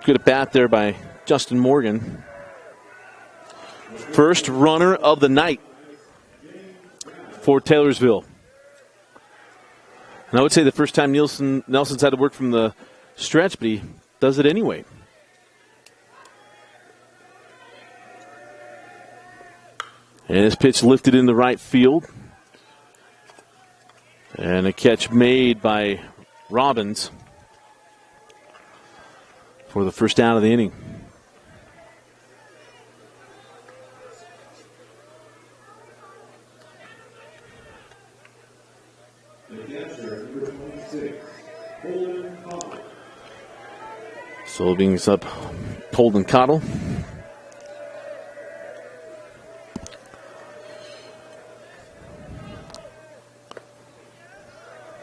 Good at bat there by Justin Morgan. First runner of the night for Taylorsville. And I would say the first time Nelson's had to work from the stretch, but he does it anyway. And his pitch lifted in the right field. And a catch made by Robbins for the first out of the inning. So brings up Holden Cottle.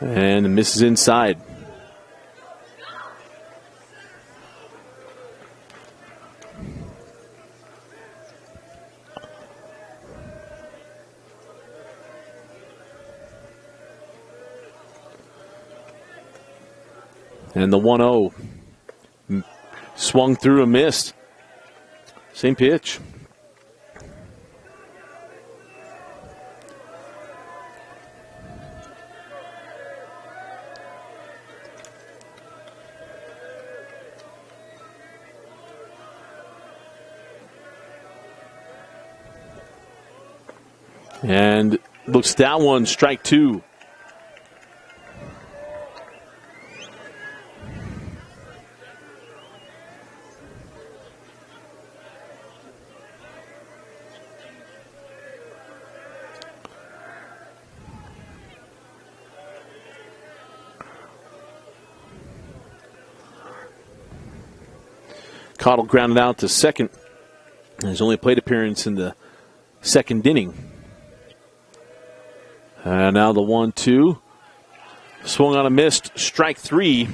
And misses inside. And the 1-0 swung through and missed. Same pitch. And looks that one, strike 2. Cottle grounded out to second. His only plate appearance in the second inning. And now the 1-2. Swung on a missed, strike 3.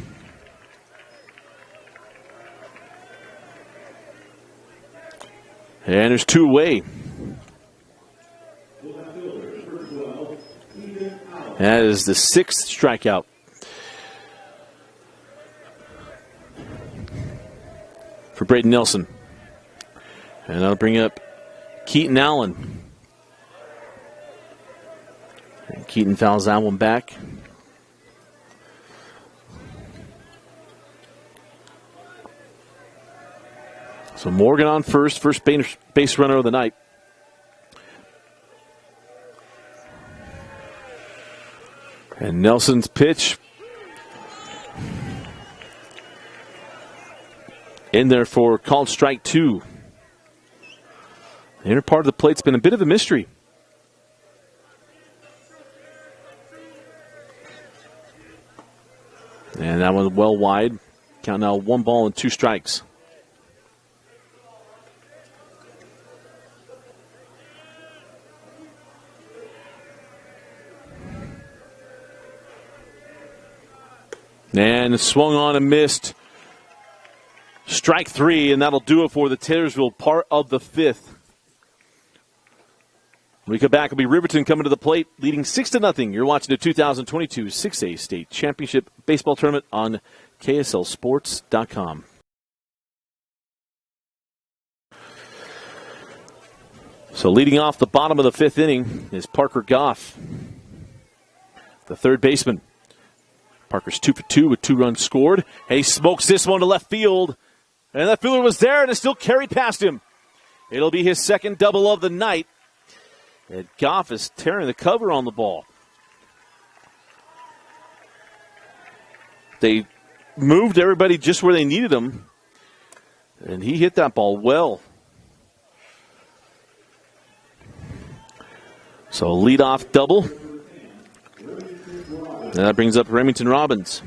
And there's 2 away. That is the 6th strikeout. For Braden Nelson. And that'll bring up Keaton Allen. And Keaton fouls that one back. So Morgan on first base runner of the night. And Nelson's pitch in there for called strike 2. The inner part of the plate's been a bit of a mystery. And that one well wide. Count now 1 ball and 2 strikes. And swung on and missed. Strike 3, and that'll do it for the Taylorsville part of the 5th. When we come back, it'll be Riverton coming to the plate, leading 6-0. You're watching the 2022 6A State Championship Baseball Tournament on KSLSports.com. So leading off the bottom of the 5th inning is Parker Goff, the third baseman. Parker's 2 for 2 with 2 runs scored. And he smokes this one to left field. And that fielder was there and it still carried past him. It'll be his second double of the night. And Goff is tearing the cover on the ball. They moved everybody just where they needed him. And he hit that ball well. So leadoff double. And that brings up Remington Robbins.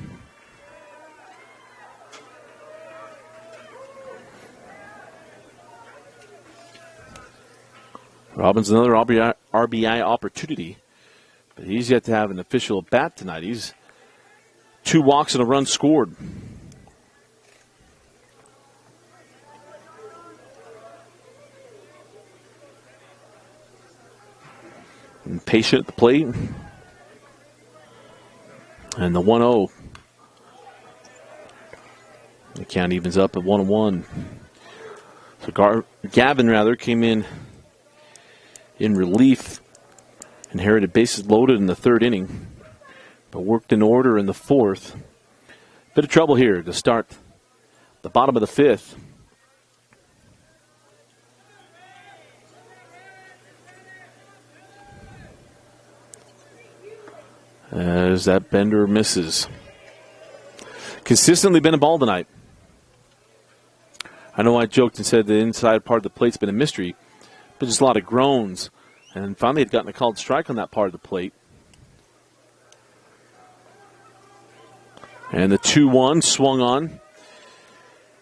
Robbins another RBI opportunity, but he's yet to have an official at bat tonight. He's 2 walks and a run scored. And patient at the plate. And the 1-0. The count evens up at 1-1. So Gavin came in relief. Inherited bases loaded in the 3rd inning. But worked in order in the 4th. Bit of trouble here to start the bottom of the 5th. As that bender misses. Consistently been a ball tonight. I know I joked and said the inside part of the plate's been a mystery, but just a lot of groans. And finally had gotten a called strike on that part of the plate. And the 2-1 swung on.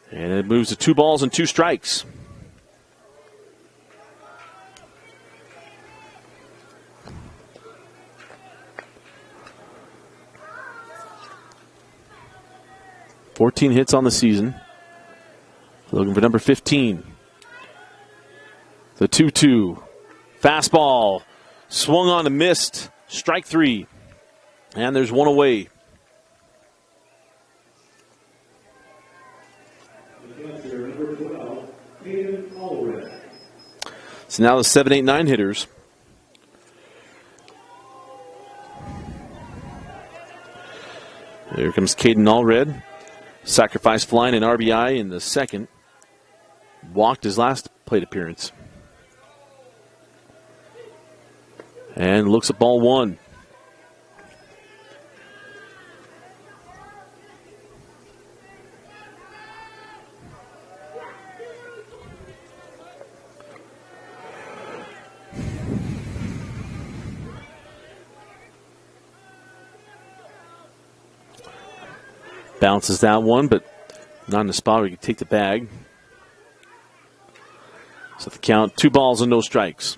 And it moves to 2 balls and 2 strikes. "14 hits on the season. Looking for number 15. The 2-2. Fastball. Swung on and missed. Strike 3. And there's 1 away. So now the 7, 8, 9 hitters. There comes Caden Allred. Sacrifice flying an RBI in the 2nd. Walked his last plate appearance. And looks at ball 1. Bounces that one, but not in the spot where you can take the bag. So the count, 2 balls and no strikes.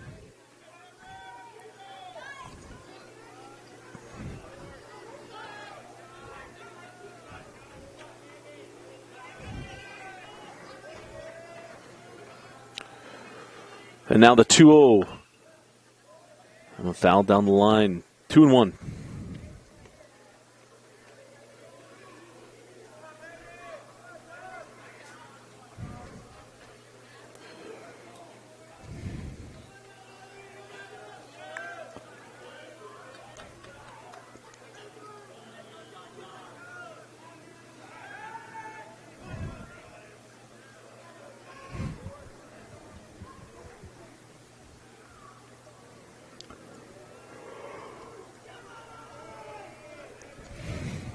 And now the 2-0. And a foul down the line. 2-1.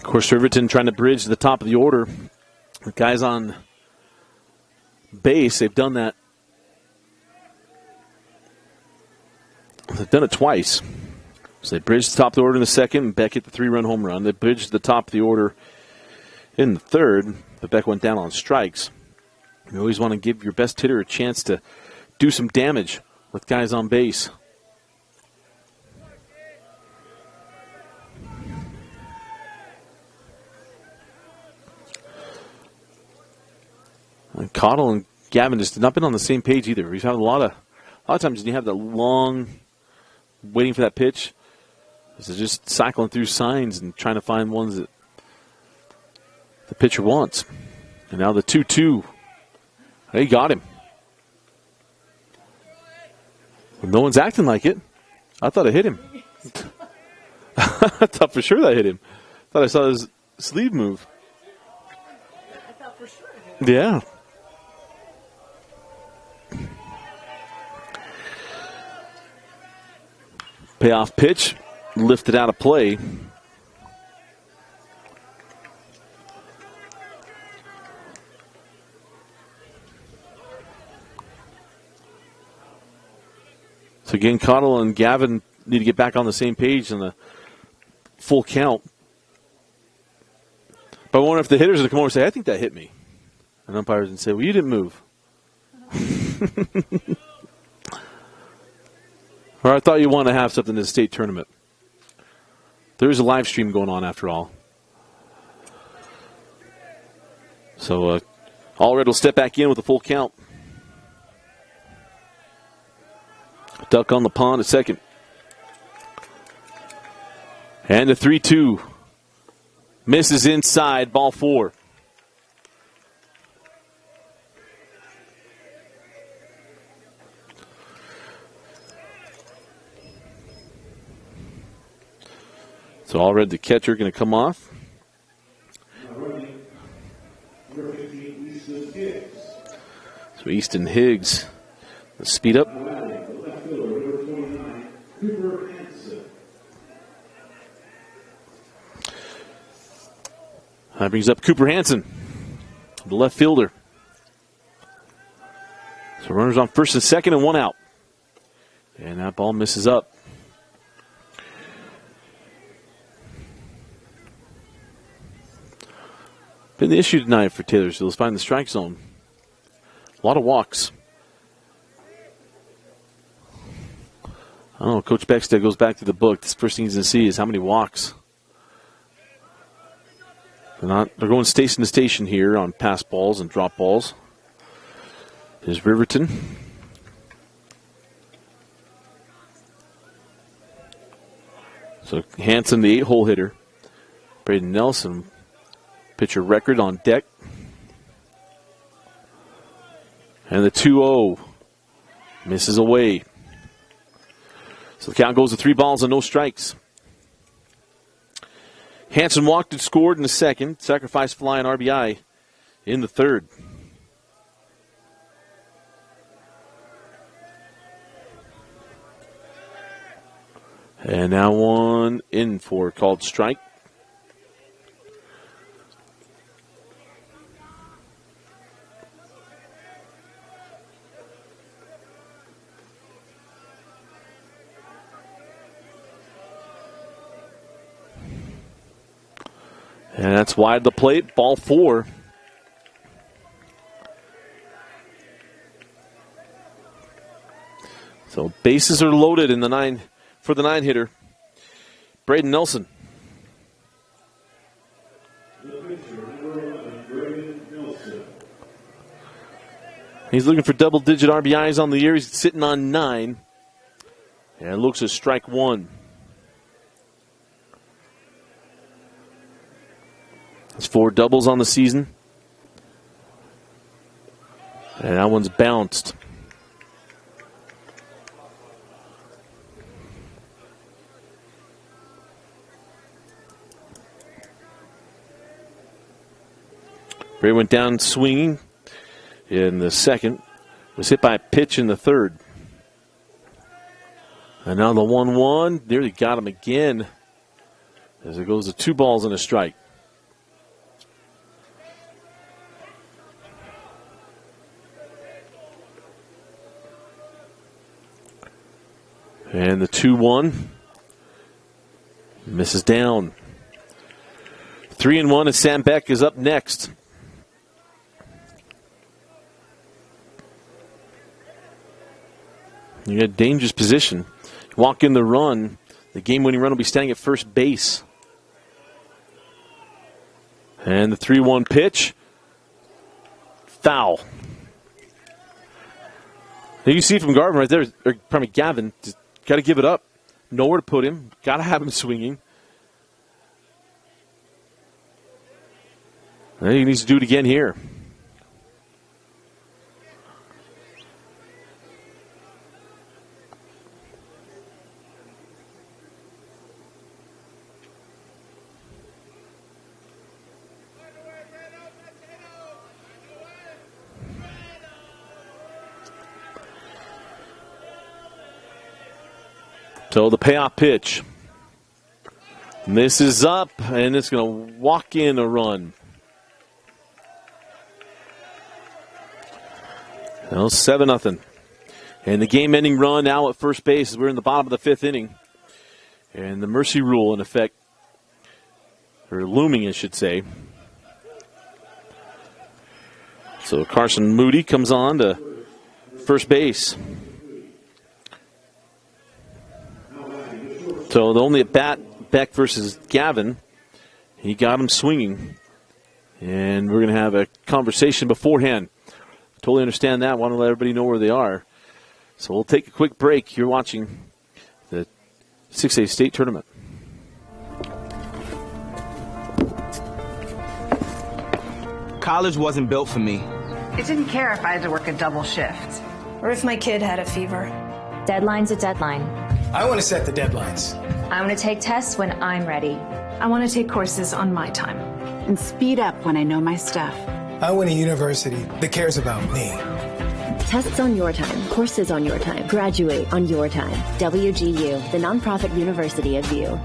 Of course, Riverton trying to bridge the top of the order. The guys on base. They've done that. They've done it twice. So they bridged the top of the order in the second, and Beck hit the 3-run home run. They bridged the top of the order in the third, but Beck went down on strikes. You always want to give your best hitter a chance to do some damage with guys on base. And Cottle and Gavin just have not been on the same page either. We've had a lot of times when you have the long waiting for that pitch, this is just cycling through signs and trying to find ones that the pitcher wants. And now the 2-2. He got him. Well, no one's acting like it. I thought it hit him. I thought for sure that hit him. Thought I saw his sleeve move. I thought for sure it hit him. Yeah. Payoff pitch, lifted out of play. So again, Cottle and Gavin need to get back on the same page in the full count. But I wonder if the hitters are going to come over and say, I think that hit me. And umpires can say, well, you didn't move. Or I thought you wanted to have something in the state tournament. There is a live stream going on after all. So Allred will step back in with a full count. Duck on the pond at second. And the 3-2. Misses inside, ball 4. So Allred, the catcher, going to come off. So Easton Higgs, the speed up. That brings up Cooper Hansen, the left fielder. So runners on first and second and 1 out. And that ball misses up. Been the issue tonight for Taylorsville is finding the strike zone. A lot of walks. I don't know, Coach Beckstead goes back to the book. This first thing he's going to see is how many walks. They're going station to station here on pass balls and drop balls. Here's Riverton. So Hansen, the 8-hole hitter. Braden Nelson, pitcher record on deck. And the 2-0 misses away. So the count goes to 3 balls and no strikes. Hansen walked and scored in the second. Sacrifice fly and RBI in the third. And now one in for called strike. And that's wide the plate, ball 4. So bases are loaded in the 9 for the 9-hitter, Braden Nelson. He's looking for double-digit RBIs on the year. He's sitting on 9. And it looks as strike 1. That's 4 doubles on the season. And that one's bounced. Ray went down swinging in the second. Was hit by a pitch in the third. And now the 1-1. Nearly got him again. As it goes to 2 balls and a strike. And the 2-1 misses down. 3-1, and Sam Beck is up next. You got a dangerous position. Walk in the run. The game-winning run will be standing at first base. And the 3-1 pitch. Foul. You can see from Garvin right there, or probably Gavin, just got to give it up. Nowhere to put him. Got to have him swinging. And he needs to do it again here. So the payoff pitch. Misses up, and it's going to walk in a run. Well, 7-0. And the game-ending run now at first base as we're in the bottom of the fifth inning. And the mercy rule in effect, or looming, I should say. So Carson Moody comes on to first base. So the only at bat, Beck versus Gavin. He got him swinging. And we're going to have a conversation beforehand. Totally understand that. Want to let everybody know where they are. So we'll take a quick break. You're watching the 6A state tournament. College wasn't built for me. It didn't care if I had to work a double shift. Or if my kid had a fever. Deadline's a deadline. I want to set the deadlines. I want to take tests when I'm ready. I want to take courses on my time. And speed up when I know my stuff. I want a university that cares about me. Tests on your time, courses on your time, graduate on your time. WGU, the nonprofit university of you.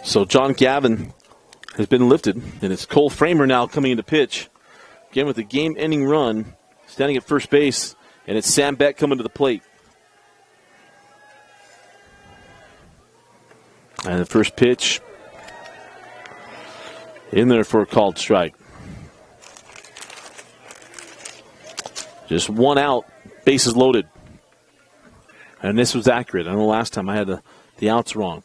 So John Gavin has been lifted, and it's Cole Framer now coming into pitch. Again with the game-ending run, standing at first base, and it's Sam Beck coming to the plate. And the first pitch in there for a called strike. Just one out, bases loaded. And this was accurate. I know last time I had the outs wrong.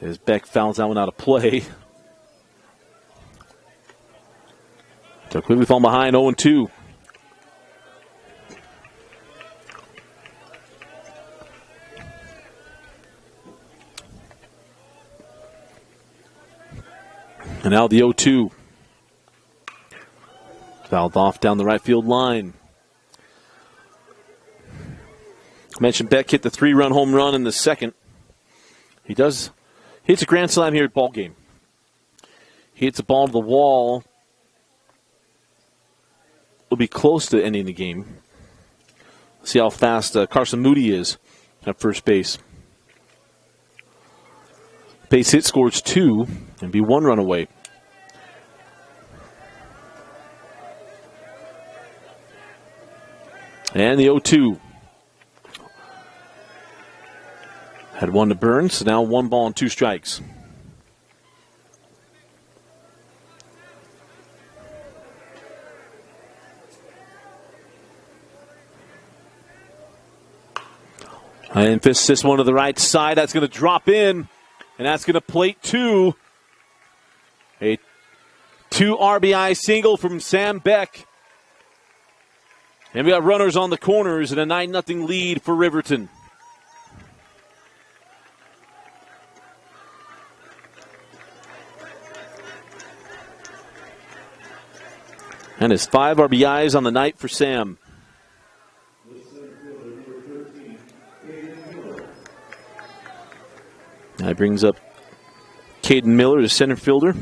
As Beck fouls that one out of play. So quickly falling behind 0-2. And now the 0-2. Fouled off down the right field line. I mentioned Beck hit the 3-run home run in the second. He hits a grand slam here at ball game. He hits a ball to the wall. Will be close to ending the game. See how fast Carson Moody is at first base. Base hit scores 2 and be 1 run away. And the 0-2. Had 1 to burn, so now 1 ball and 2 strikes. And fists this one to the right side. That's going to drop in, and that's going to plate 2. A 2 RBI single from Sam Beck. And we got runners on the corners and a 9-0 lead for Riverton. And his 5 RBIs on the night for Sam. That brings up Caden Miller, the center fielder.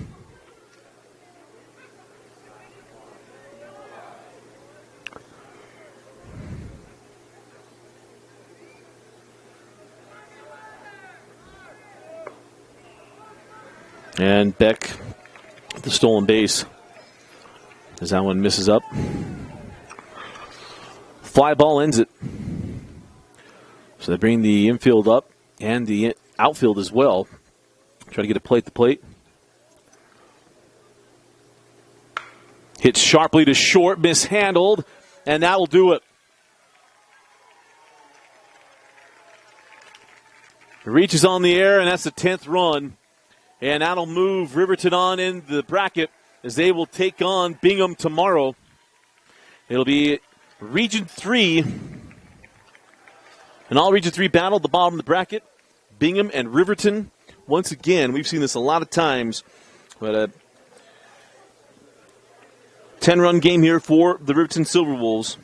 And Beck at the stolen base as that one misses up. Fly ball ends it. So they bring the infield up and the outfield as well. Try to get a play at the plate. Hit sharply to short, mishandled, and that will do it. It reaches on the air, and that's the 10th run. And that'll move Riverton on in the bracket as they will take on Bingham tomorrow. It'll be Region 3. An all Region 3 battle at the bottom of the bracket. Bingham and Riverton. Once again, we've seen this a lot of times. But a 10-run game here for the Riverton Silverwolves.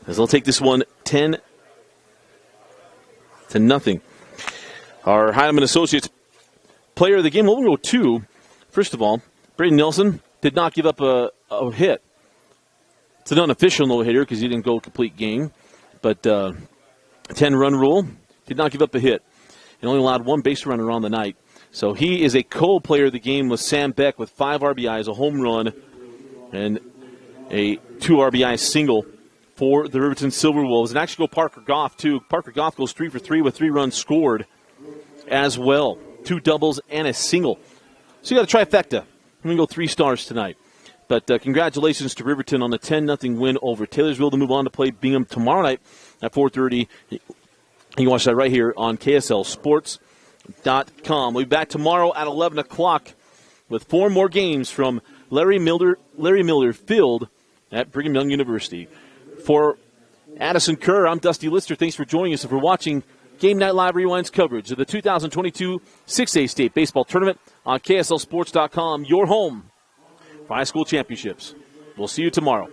As they'll take this one 10-0. Our Heinemann Associates player of the game, we'll go 2. First of all, Braden Nelson did not give up a hit. It's an unofficial no-hitter because he didn't go complete game. But 10-run rule, did not give up a hit. He only allowed 1 base runner on the night. So he is a co-player of the game with Sam Beck with 5 RBIs, a home run, and a 2 RBI single for the Riverton Silverwolves. And actually go Parker Goff, too. Parker Goff goes 3 for 3 with 3 runs scored as well. 2 doubles and a single. So you got a trifecta. I'm going to go 3 stars tonight. But congratulations to Riverton on the 10-0 win over Taylorsville to move on to play Bingham tomorrow night at 4:30. You can watch that right here on KSLSports.com. We'll be back tomorrow at 11 o'clock with 4 more games from Larry Miller Field at Brigham Young University. For Addison Kerr, I'm Dusty Lister. Thanks for joining us and for watching Game Night Live Rewind's coverage of the 2022 6A State Baseball Tournament on KSLSports.com, your home for high school championships. We'll see you tomorrow.